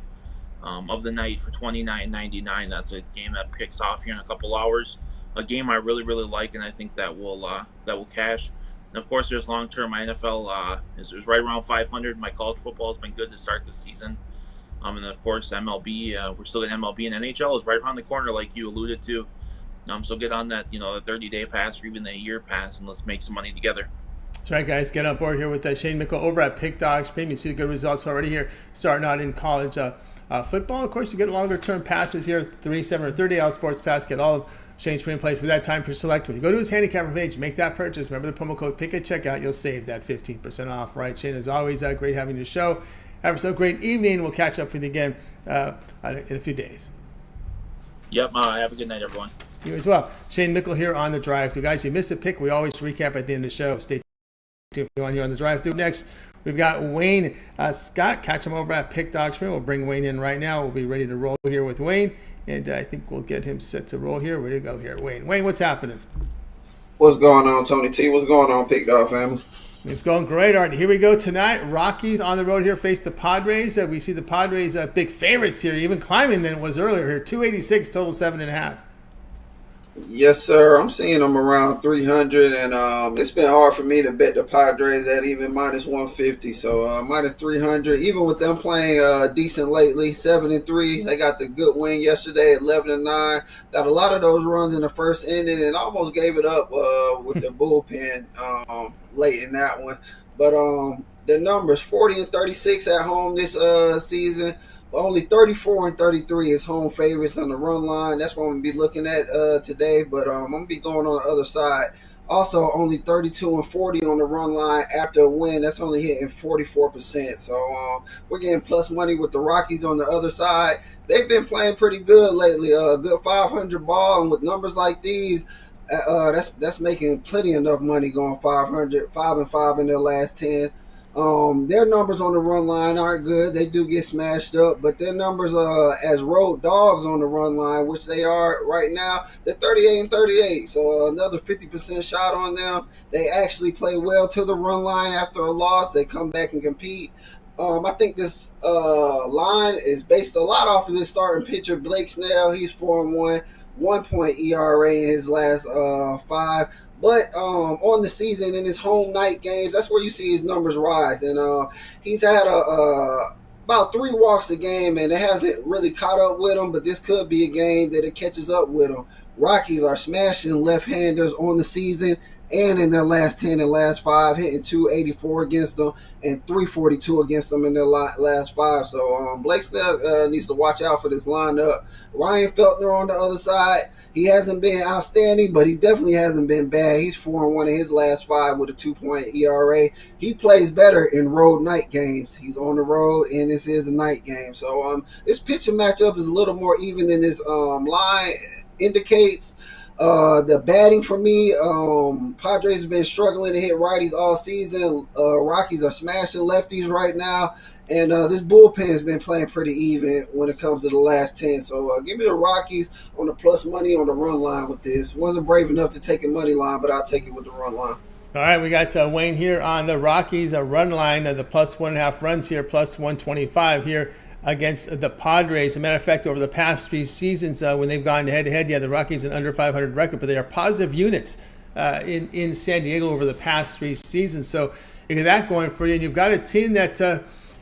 of the night for $29.99. That's a game that kicks off here in a couple hours. A game I really, really like, and I think that will cash. And of course, there's long term. My NFL is right around 500. My college football has been good to start this season. And of course, MLB, we're still in MLB, and NHL is right around the corner, like you alluded to. So get on that, the 30-day pass or even the year pass, and let's make some money together. That's right, guys. Get on board here with Shane Mickle over at Pick Dogs Premium. You see the good results already here, starting out in college football. Of course, you get longer-term passes here, 3, 7, or 30-hour sports pass. Get all of Shane's premium plays for that time per select. When you go to his handicapper page, make that purchase. Remember the promo code PICK at checkout. You'll save that 15% off. Right, Shane, as always, great having you show. Have yourself a great evening. We'll catch up with you again in a few days. Yep. Have a good night, everyone. You as well. Shane Mickle here on the drive. So, guys, you missed a pick. We always recap at the end of the show. Stay tuned if you want here on the drive through. Next, we've got Wayne Scott. Catch him over at Pick Dogs. We'll bring Wayne in right now. We'll be ready to roll here with Wayne. And I think we'll get him set to roll here. Ready to go here. Wayne, what's happening? What's going on, Tony T? What's going on, Pick Dog family? It's going great. All right, here we go tonight. Rockies on the road here face the Padres. We see the Padres big favorites here, even climbing than it was earlier here. 286, total 7.5. Yes, sir. I'm seeing them around 300, and it's been hard for me to bet the Padres at even minus 150. So minus 300, even with them playing decent lately, 7-3. They got the good win yesterday, 11-9. Got a lot of those runs in the first inning, and almost gave it up with the bullpen late in that one. But their numbers 40-36 at home this season. Only 34-33 is home favorites on the run line. That's what I'm going to be looking at today, but I'm going to be going on the other side. Also, only 32-40 on the run line after a win. That's only hitting 44%. So we're getting plus money with the Rockies on the other side. They've been playing pretty good lately. Good 500 ball, and with numbers like these, that's making plenty enough money going 500, 5-5 in their last 10. Their numbers on the run line aren't good. They do get smashed up, but their numbers as road dogs on the run line, which they are right now, they're 38-38. So another 50% shot on them. They actually play well to the run line after a loss. They come back and compete. I think this line is based a lot off of this starting pitcher, Blake Snell. He's 4-1, 1 ERA in his last 5. But on the season, in his home night games, that's where you see his numbers rise. And he's had about 3 walks a game, and it hasn't really caught up with him. But this could be a game that it catches up with him. Rockies are smashing left-handers on the season and in their last 10 and last 5, hitting 284 against them and 342 against them in their last 5. So Blake Snell needs to watch out for this lineup. Ryan Feltner on the other side. He hasn't been outstanding, but he definitely hasn't been bad. He's 4-1 in his last 5 with a 2 ERA. He plays better in road night games. He's on the road, and this is a night game. So this pitching matchup is a little more even than this line indicates. The batting for me, Padres have been struggling to hit righties all season. Rockies are smashing lefties right now. And this bullpen has been playing pretty even when it comes to the last 10. So give me the Rockies on the plus money on the run line with this. Wasn't brave enough to take a money line, but I'll take it with the run line. All right, we got Wayne here on the Rockies, a run line of the plus 1.5 runs here, plus 125 here against the Padres. As a matter of fact, over the past 3 seasons, when they've gone head-to-head, the Rockies an under 500 record, but they are positive units in San Diego over the past 3 seasons. So you get that going for you, and you've got a team that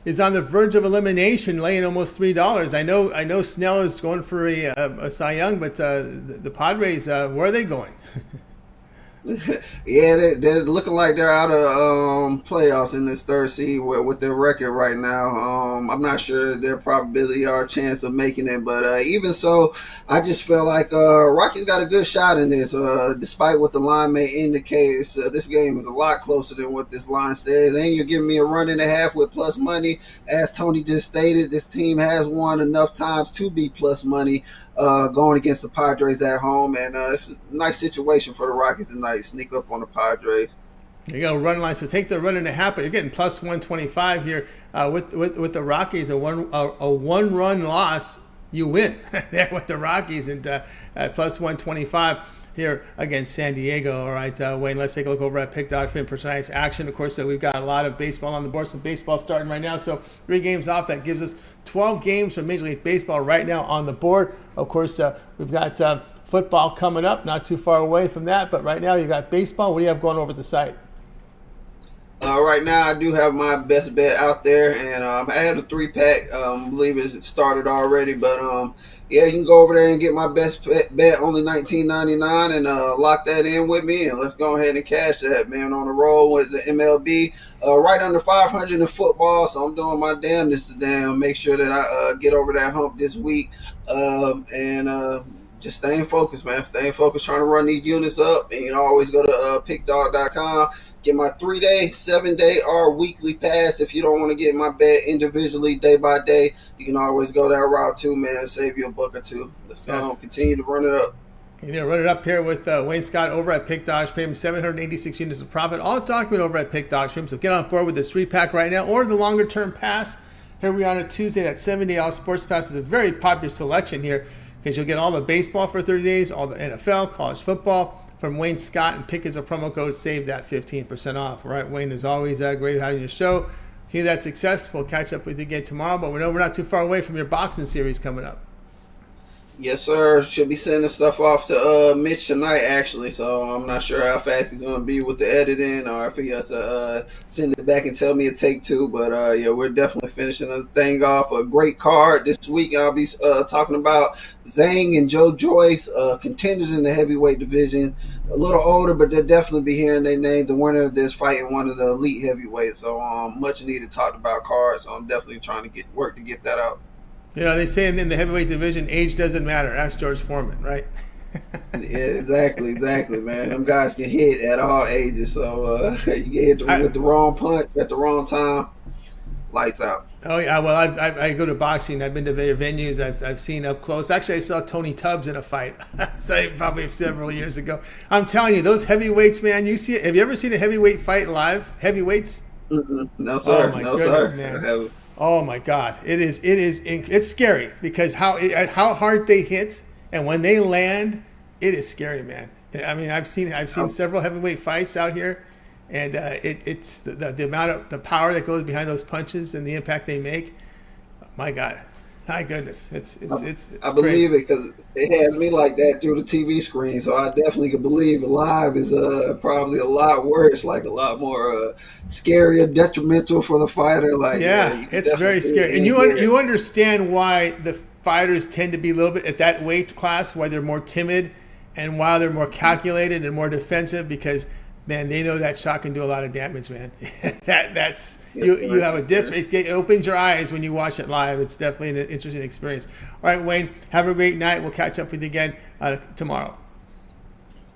is on the verge of elimination, laying almost $3. I know Snell is going for a Cy Young, but the Padres, where are they going? Yeah, they're looking like they're out of playoffs in this third seed with their record right now. I'm not sure their probability or chance of making it, but even so, I just feel like Rockies got a good shot in this. Despite what the line may indicate, this game is a lot closer than what this line says. And you're giving me a run and a half with plus money. As Tony just stated, this team has won enough times to be plus money. Going against the Padres at home, and it's a nice situation for the Rockies tonight. Sneak up on the Padres. There you go, run line. So take the run and a half, but you're getting plus 125 here with the Rockies. A one run loss, you win there with the Rockies, and plus 125 here against San Diego. All right, Wayne, let's take a look over at Pick Dogs for tonight's action. Of course, we've got a lot of baseball on the board. Some baseball starting right now. So 3 games off. That gives us 12 games from Major League Baseball right now on the board. Of course, we've got football coming up, not too far away from that. But right now, you got baseball. What do you have going over the site? Right now, I do have my best bet out there, and I had a 3-pack. I believe it started already, but yeah, you can go over there and get my best bet, only $19.99, and lock that in with me, and let's go ahead and cash that, man. On the roll with the MLB, right under 500 in football, so I'm doing my damnedest to make sure that I get over that hump this week, and just staying focused, man. Staying focused, trying to run these units up, and you know, always go to pickdog.com. Get my 3-day, 7-day, or weekly pass. If you don't want to get my bet individually, day by day, you can always go that route too, man, and save you a buck or two. Let's continue to run it up. You know, run it up here with Wayne Scott over at Pick Dodge Premium, 786 units of profit. All documented over at Pick Dodge Premium. So get on board with this 3-pack right now or the longer-term pass. Here we are on a Tuesday. That 7-day all sports pass is a very popular selection here because you'll get all the baseball for 30 days, all the NFL, college football, from Wayne Scott, and pick as a promo code, save that 15% off. All right, Wayne, is always great having your show. Hear that success. We'll catch up with you again tomorrow, but we know we're not too far away from your boxing series coming up. Yes, sir. Should be sending stuff off to Mitch tonight, actually. So I'm not sure how fast he's going to be with the editing, or if he has to send it back and tell me a take 2. But yeah, we're definitely finishing the thing off. A great card this week. I'll be talking about Zhang and Joe Joyce, contenders in the heavyweight division. A little older, but they'll definitely be hearing their name. The winner of this fight in one of the elite heavyweights. So much needed talked about cards. So I'm definitely trying to get that out. You know, they say in the heavyweight division, age doesn't matter. Ask George Foreman, right? Yeah, exactly, man. Them guys can hit at all ages, so you get hit with the wrong punch at the wrong time, lights out. Oh yeah, well I go to boxing. I've been to their venues. I've seen up close. Actually, I saw Tony Tubbs in a fight, so probably several years ago. I'm telling you, those heavyweights, man. You see it? Have you ever seen a heavyweight fight live? Heavyweights? No sir, Oh my no goodness, sir. Man. Oh my God, it's scary because how hard they hit, and when they land, it is scary, man. I mean, I've seen several heavyweight fights out here, and it's the amount of the power that goes behind those punches and the impact they make. My God, my goodness, it's I believe it because it has me like that through the TV screen, so I definitely can believe it live is probably a lot worse, like a lot more scary or detrimental for the fighter. Like it's very scary, and you understand why the fighters tend to be a little bit at that weight class, why they're more timid, and why they're more calculated and more defensive because. Man, they know that shot can do a lot of damage, man. You have a different. It opens your eyes when you watch it live. It's definitely an interesting experience. All right, Wayne, have a great night. We'll catch up with you again tomorrow.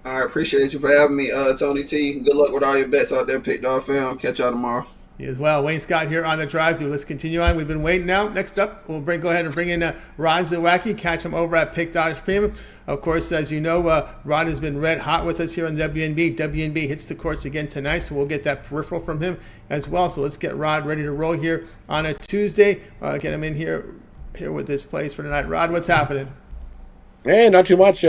All right, appreciate you for having me, Tony T. Good luck with all your bets out there, Pick Dog Fam. Catch y'all tomorrow. You as well. Wayne Scott here on the drive-thru. Let's continue on. We've been waiting now. Next up, we'll go ahead and bring in Rod Zawacky. Catch him over at Pick Dodge Premium. Of course, as you know, Rod has been red hot with us here on WNB. WNB hits the courts again tonight, so we'll get that peripheral from him as well. So let's get Rod ready to roll here on a Tuesday. Get him in here with this place for tonight. Rod, what's happening? Hey, not too much.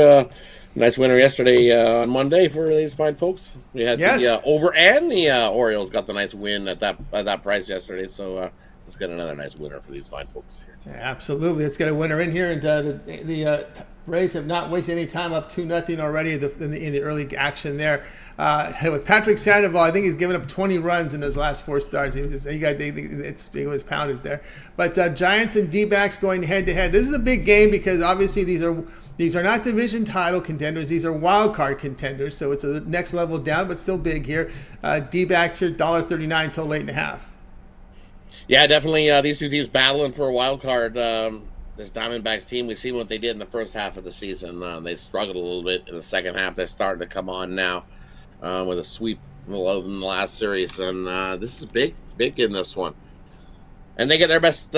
Nice winner yesterday on Monday for these fine folks. We had the over, and the Orioles got the nice win at that price yesterday. So let's get another nice winner for these fine folks here. Yeah, absolutely. Let's get a winner in here. And the Rays have not wasted any time, up 2-0 already in the early action there. With Patrick Sandoval, I think he's given up 20 runs in his last 4 starts. It was pounded there. But Giants and D-backs going head-to-head. This is a big game because obviously these are not division title contenders. These are wild card contenders. So it's a next level down, but still big here. D-backs here, $1.39 total 8.5. Yeah, definitely. These two teams battling for a wild card. This Diamondbacks team, we've seen what they did in the first half of the season. They struggled a little bit in the second half. They're starting to come on now with a sweep in the last series. And this is big in this one. And they get their best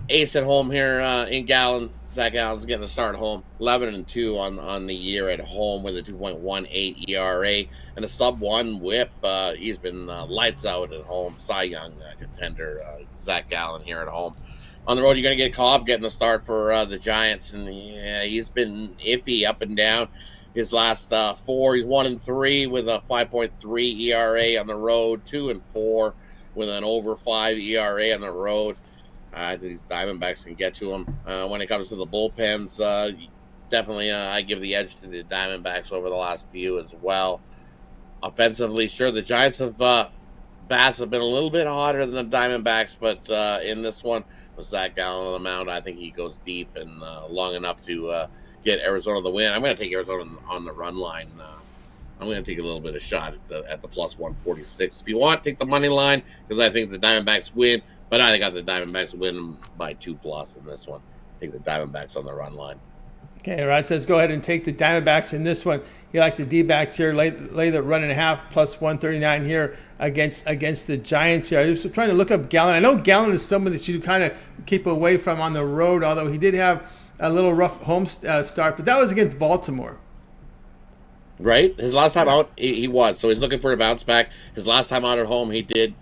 ace at home here in Gallen. Zach Allen's getting a start home, 11-2 on the year at home with a 2.18 ERA and a sub-1 WHIP. He's been lights out at home. Cy Young contender, Zach Allen here at home. On the road, you're going to get Cobb getting a start for the Giants, and yeah, he's been iffy up and down. His last 4, he's 1-3 with a 5.3 ERA on the road, 2-4 with an over 5 ERA on the road. I think these Diamondbacks can get to him. When it comes to the bullpens, definitely I give the edge to the Diamondbacks over the last few as well. Offensively, sure, the Giants have bats have been a little bit hotter than the Diamondbacks, but in this one, with Zach Gallen on the mound, I think he goes deep and long enough to get Arizona the win. I'm going to take Arizona on the run line. I'm going to take a little bit of shot at the plus 146. If you want, take the money line because I think the Diamondbacks win, but I got the Diamondbacks win by 2+ in this one. Take the Diamondbacks on the run line. Okay, Rod says go ahead and take the Diamondbacks in this one. He likes the D-backs here. Lay the run and a half plus 139 here against the Giants here. I was trying to look up Gallen. I know Gallen is someone that you kind of keep away from on the road, although he did have a little rough home start, but that was against Baltimore. Right? His last time out, he was. So he's looking for a bounce back. His last time out at home, he did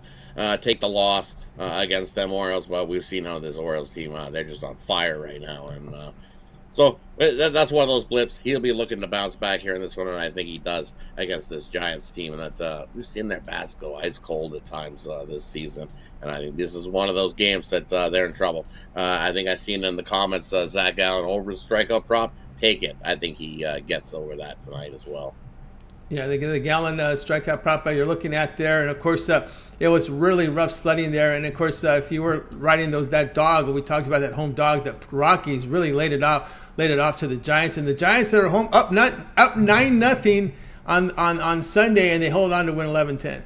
take the loss against them Orioles, but we've seen how this Orioles team, they're just on fire right now. And so that's one of those blips. He'll be looking to bounce back here in this one, and I think he does against this Giants team. And that we've seen their bats go ice cold at times this season. And I think this is one of those games that they're in trouble. I think I've seen in the comments Zach Gallen over his strikeout prop. Take it. I think he gets over that tonight as well. Yeah, the Gallen strikeout prop you're looking at there. And, of course, it was really rough sledding there. And, of course, if you were riding that dog, we talked about that home dog, the Rockies really laid it off to the Giants. And the Giants that are home up 9-0 on Sunday, and they hold on to win 11-10.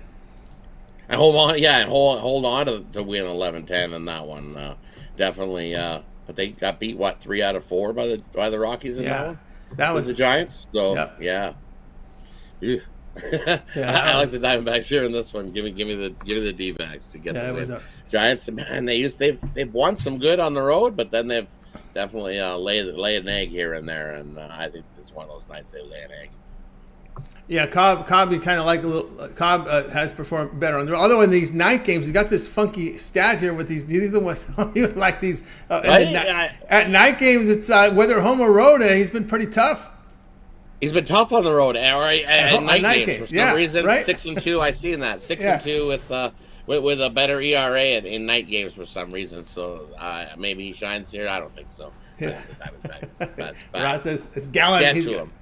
And hold on to win 11-10 in that one. Definitely. But they got beat 3 out of 4 by the Rockies in that one. That was the Giants. So yeah. I like the Diamondbacks here in this one. Give me the D-backs to get the win. Giants, man, they've won some good on the road, but then they've definitely lay an egg here and there, and I think it's one of those nights they lay an egg. Yeah, Cobb, you kind of like a little. Cobb has performed better on the road. Although in these night games, he got this funky stat here with these are the ones you like these. At night games, it's whether home or road, he's been pretty tough. He's been tough on the road, at night games. For some reason, right? 6-2. I've seen that 6-2 with a better ERA in night games for some reason. So maybe he shines here. I don't think so. Yeah. That's Ross says it's Gallen. Get to him.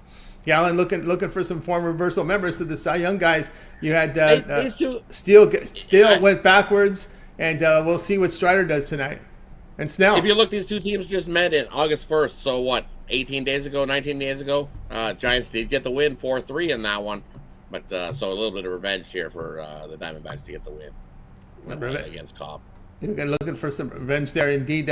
Gallen looking for some form reversal. Remember, so the Cy Young guys, you had Steele went backwards, and we'll see what Strider does tonight. And Snell. If you look, these two teams just met in August 1st. So what? 19 days ago. Giants did get the win 4-3 in that one, but so a little bit of revenge here for the Diamondbacks to get the win against Cobb. You're looking for some revenge there, indeed,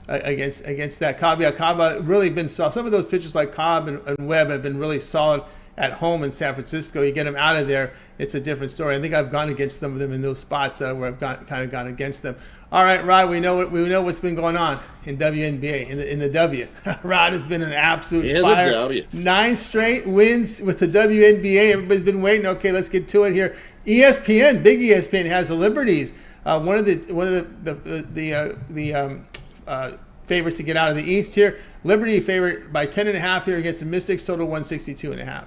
against that Cobb. Yeah, Cobb really been solid. Some of those pitchers like Cobb and Webb have been really solid at home in San Francisco. You get them out of there, it's a different story. I think I've gone against some of them in those spots where I've gone against them. All right, Rod, we know what's been going on in WNBA, in the W. Rod has been an absolute fire. 9 straight wins with the WNBA. Everybody's been waiting. Okay, let's get to it here. ESPN, big ESPN, has the Liberties. One of the favorites to get out of the East here. Liberty favorite by 10.5 here against the Mystics, total 162.5.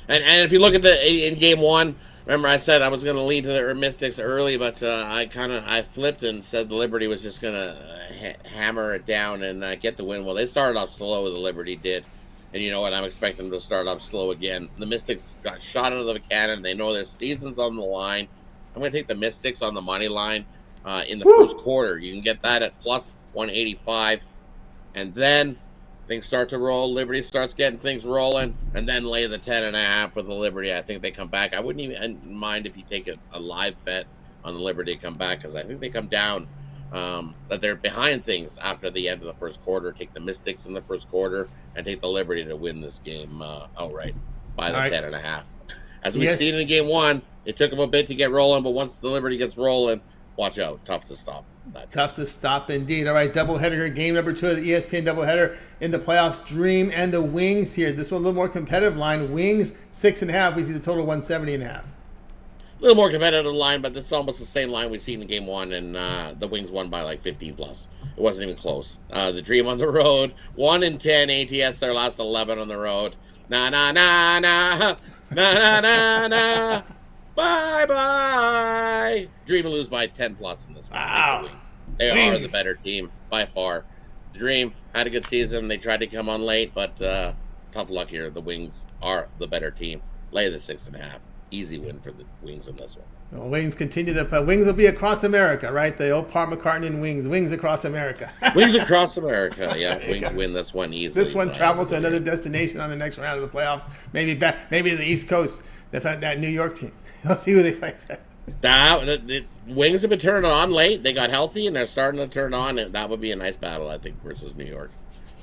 And if you look at in game 1, remember I said I was going to lean to the Mystics early, but I flipped and said the Liberty was just going to hammer it down and get the win. Well, they started off slow, the Liberty did. And you know what? I'm expecting them to start off slow again. The Mystics got shot out of the cannon. They know their season's on the line. I'm going to take the Mystics on the money line in the first quarter. You can get that at plus 185. And then things start to roll. Liberty starts getting things rolling. And then lay the 10.5 with the Liberty. I think they come back. I wouldn't even mind if you take a live bet on the Liberty to come back, because I think they come down. That they're behind things after the end of the first quarter. Take the Mystics in the first quarter and take the Liberty to win this game outright by the 10.5. As we've seen in game 1, it took them a bit to get rolling, but once the Liberty gets rolling, watch out. Tough to stop. Tough to stop indeed. All right, doubleheader here. Game number 2 of the ESPN doubleheader in the playoffs. Dream and the Wings here. This one a little more competitive line. Wings 6.5. We see the total 170.5. A little more competitive line, but it's almost the same line we've seen in game 1, and the Wings won by like 15 plus. It wasn't even close. The Dream on the road, 1-10 ATS, their last 11 on the road. Na na na na na na na na. Bye bye. Dream will lose by 10 plus in this one. Wow. The Wings. They are the better team by far. The Dream had a good season. They tried to come on late, but tough luck here. The Wings are the better team. Lay the 6.5. Easy win for the Wings in this one. Well, Wings continue their Wings will be across America, right? The old Paul McCartney and Wings across America. Wings across America, yeah. Wings win this one easily. This one travels to another destination on the next round of the playoffs. Maybe the East Coast. That New York team. Let's see who they play. The Wings have been turning on late. They got healthy, and they're starting to turn on, and that would be a nice battle, I think, versus New York.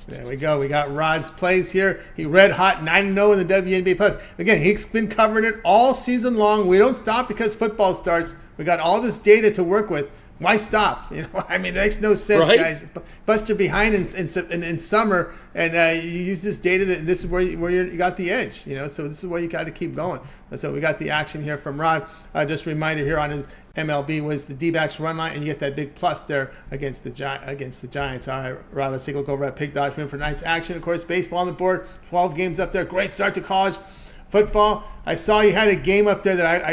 There we go. We got Rod's plays here. He red hot 9-0 in the WNBA playoffs. Again, he's been covering it all season long. We don't stop because football starts. We got all this data to work with. Why stop? I mean, it makes no sense, right? Guys. Bust your behind in summer, and you use this data. This is where you got the edge. So this is where you got to keep going. So we got the action here from Rod. Just a reminder here on his MLB was the D-backs run line, and you get that big plus there against the Giants. All right, Rod, let's take a look over at Pick Dodge for nice action. Of course, baseball on the board. 12 games up there. Great start to college football. I saw you had a game up there that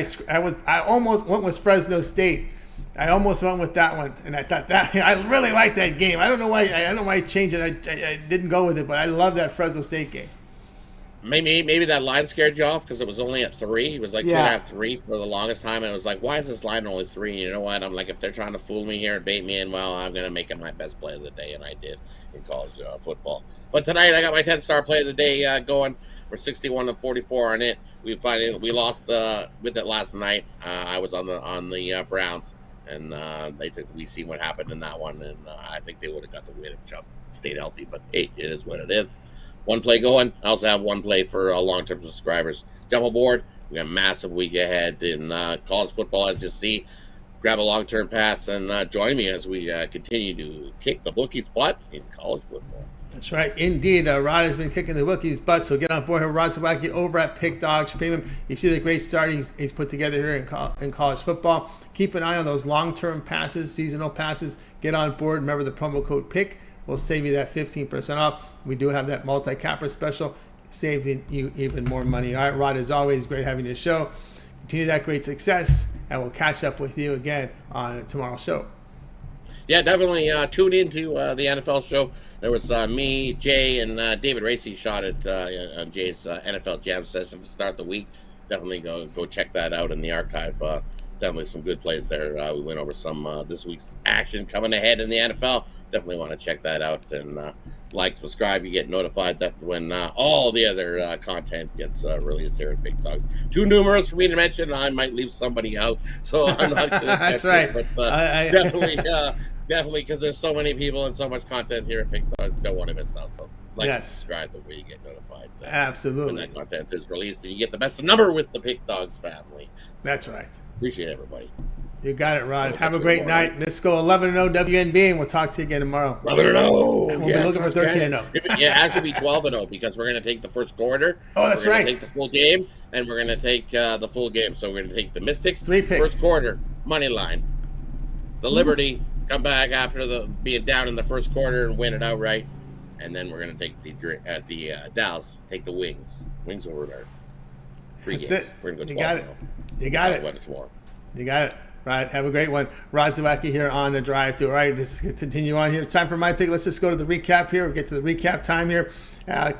I almost went with Fresno State. I almost went with that one, and I thought that I really like that game. I don't know why I changed it. I didn't go with it, but I love that Fresno State game. Maybe that line scared you off because it was only at 3. It was like 2.5, 3 for the longest time. And it was like, why is this line only 3? And you know what? I'm like, if they're trying to fool me here and bait me in, well, I'm gonna make it my best play of the day, and I did in college football. But tonight I got my 10-star play of the day going. We're 61-44 on it. We lost with it last night. I was on the Browns. And we seen what happened in that one, and I think they would have got the win if Chubb stayed healthy. But hey, it is what it is. One play going. I also have one play for long-term subscribers. Jump aboard. We got a massive week ahead in college football, as you see. Grab a long-term pass and join me as we continue to kick the bookies' butt in college football. That's right, indeed. Rod has been kicking the bookies' butt, so get on board here. Rod Zawacky over at Pick Dogs Premium. You see the great start he's put together here in college football. Keep an eye on those long-term passes, seasonal passes. Get on board. Remember the promo code PICK will save you that 15% off. We do have that multi-capper special, saving you even more money. All right, Rod, as always, great having you show. Continue that great success, and we'll catch up with you again on tomorrow's show. Yeah, definitely tune into the NFL show. There was me, Jay, and David Racy shot at on Jay's NFL Jam session to start the week. Definitely go check that out in the archive. Definitely some good plays there. We went over some this week's action coming ahead in the NFL. Definitely want to check that out and subscribe. You get notified that when all the other content gets released here at Big Dogs. Too numerous for me to mention. I might leave somebody out, so I'm not going to. That's right. It, but definitely, because there's so many people and so much content here at Big Dogs, don't want to miss out. So subscribe the way you get notified. Absolutely. When that content is released, and you get the best number with the Big Dogs family. That's right. Appreciate everybody. You got it, Rod. Have a great night. Let's go 11-0 WNB, and we'll talk to you again tomorrow. 11-0. We'll be looking for 13-0. Yeah, actually be 12-0 because we're going to take the first quarter. Oh, that's right. Take the full game, and we're going to take the full game. So we're going to take the Mystics, 3 picks. First quarter, money line. The Liberty, come back after being down in the first quarter and win it outright. And then we're going to take the Dallas, take the Wings. Wings over there. That's it. We're going to go 12-0. You got it. You got it. What it's for. You got it. Right. Have a great one. Rod Zawacky here on the drive through. All right, just continue on here. It's time for my pick. Let's just go to the recap here. We'll get to the recap time here.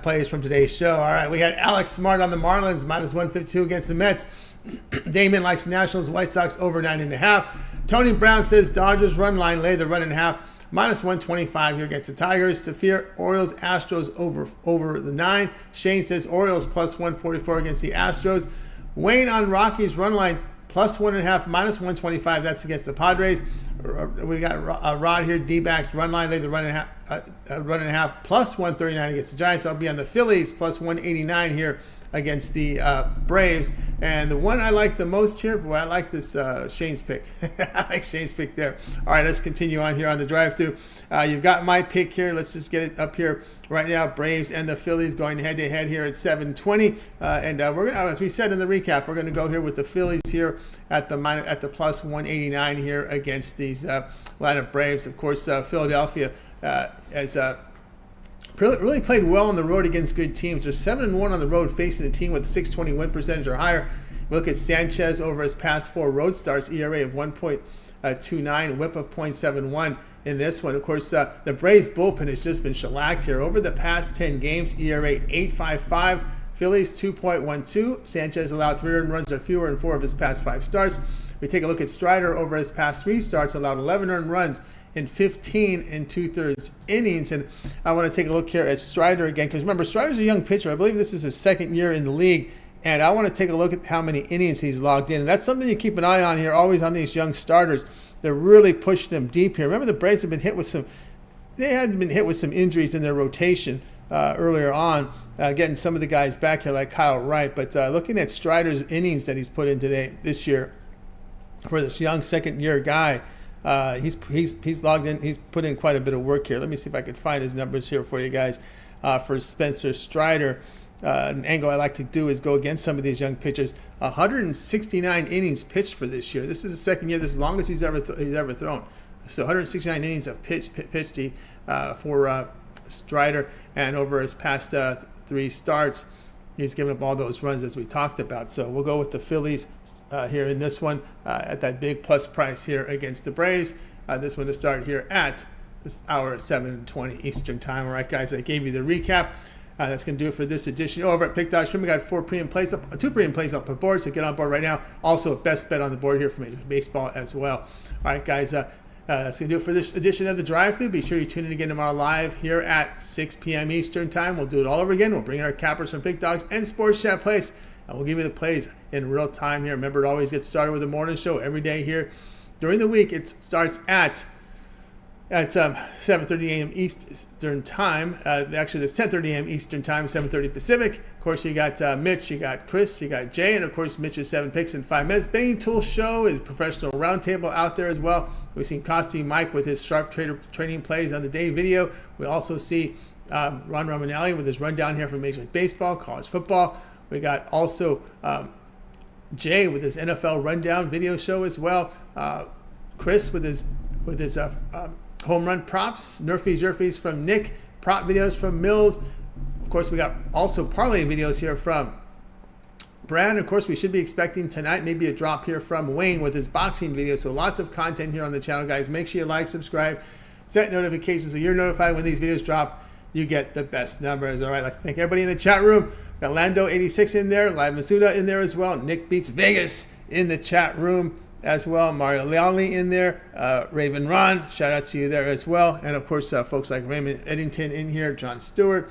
Plays from today's show. All right, we had Alex Smart on the Marlins, minus 152 against the Mets. Damon likes Nationals, White Sox over 9.5. Tony Brown says Dodgers run line, lay the run and a half. Minus 125 here against the Tigers. Safir, Orioles, Astros over the 9. Shane says Orioles plus 144 against the Astros. Wayne on Rockies run line plus 1.5, minus 125. That's against the Padres. We got Rod here. D-backs run line, lay the run and a half plus 139 against the Giants. I'll be on the Phillies plus 189 here against the Braves. And the one I like the most here, boy, I like this Shane's pick. I like Shane's pick there. All right, let's continue on here on the drive-through. You've got my pick here. Let's just get it up here right now. Braves and the Phillies going head-to-head here at 7:20. And we're gonna, as we said in the recap, we're going to go here with the Phillies here at the plus 189 here against these Atlanta Braves. Of course, Philadelphia has really played well on the road against good teams. They're 7-1 on the road facing a team with a 620 win percentage or higher. Look at Sanchez over his past 4 road starts, ERA of 1.29, whip of 0.71 in this one. Of course, the Braves bullpen has just been shellacked here. Over the past 10 games, ERA 8.55, Phillies 2.12. Sanchez allowed 3 earned runs or fewer in 4 of his past 5 starts. We take a look at Strider over his past 3 starts, allowed 11 earned runs in 15 and 2/3 innings. And I want to take a look here at Strider again, because remember, Strider's a young pitcher. I believe this is his 2nd year in the league. And I want to take a look at how many innings he's logged in. And that's something you keep an eye on here, always on these young starters. They're really pushing them deep here. Remember, the Braves have been hit with some injuries in their rotation earlier on, getting some of the guys back here like Kyle Wright. But looking at Strider's innings that he's put in this year for this young 2nd-year guy, he's logged in. He's put in quite a bit of work here. Let me see if I can find his numbers here for you guys. For Spencer Strider, an angle I like to do is go against some of these young pitchers. 169 innings pitched for this year. This is the 2nd year. This is the longest he's ever thrown. So 169 innings of pitched for Strider, and over his past 3 starts, he's given up all those runs as we talked about. So we'll go with the Phillies here in this one at that big plus price here against the Braves. This one to start here at this hour at 7:20 Eastern time. All right, guys, I gave you the recap. That's going to do it for this edition. Over at Pick Dog Stream, we got 2 pre-and plays up on board, so get on board right now. Also, a best bet on the board here for Major League Baseball as well. All right, guys, that's going to do it for this edition of the Drive-Thru. Be sure you tune in again tomorrow live here at 6 p.m. Eastern time. We'll do it all over again. We'll bring in our cappers from Big Dogs and Sports Chat Place, and we'll give you the plays in real time here. Remember, it always gets started with the morning show every day here. During the week, it starts at 7:30 a.m. Eastern time. Actually, it's 10:30 a.m. Eastern time, 7:30 Pacific. Of course, you got Mitch, you got Chris, you got Jay, and of course, Mitch's 7 picks in 5 minutes. Betting Tool Show is a professional roundtable out there as well. We've seen Kosty Mike with his sharp trading plays on the day video. We also see Ron Romanelli with his rundown here from Major League Baseball, college football. We got also Jay with his NFL rundown video show as well. Chris with his home run props, Nerfies from Nick, prop videos from Mills. Of course, we got also parlay videos here from Brad. Of course, we should be expecting tonight maybe a drop here from Wayne with his boxing video. So lots of content here on the channel, guys. Make sure you like, subscribe, set notifications so you're notified when these videos drop. You get the best numbers. All right, I'd like to thank everybody in the chat room. Got Lando86 in there, Live Masuda in there as well. Nick Beats Vegas in the chat room as well. Mario Leali in there. Raven Ron, shout out to you there as well. And of course, folks like Raymond Eddington in here. John Stewart.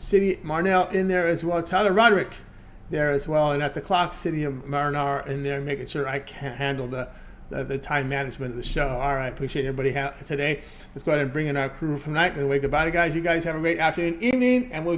City Marnell in there as well. Tyler Roderick there as well. And at the clock, City of Marinar in there, making sure I can handle the time management of the show. All right, appreciate everybody today. Let's go ahead and bring in our crew from tonight. Going to wave goodbye to guys. You guys have a great afternoon, evening, and we'll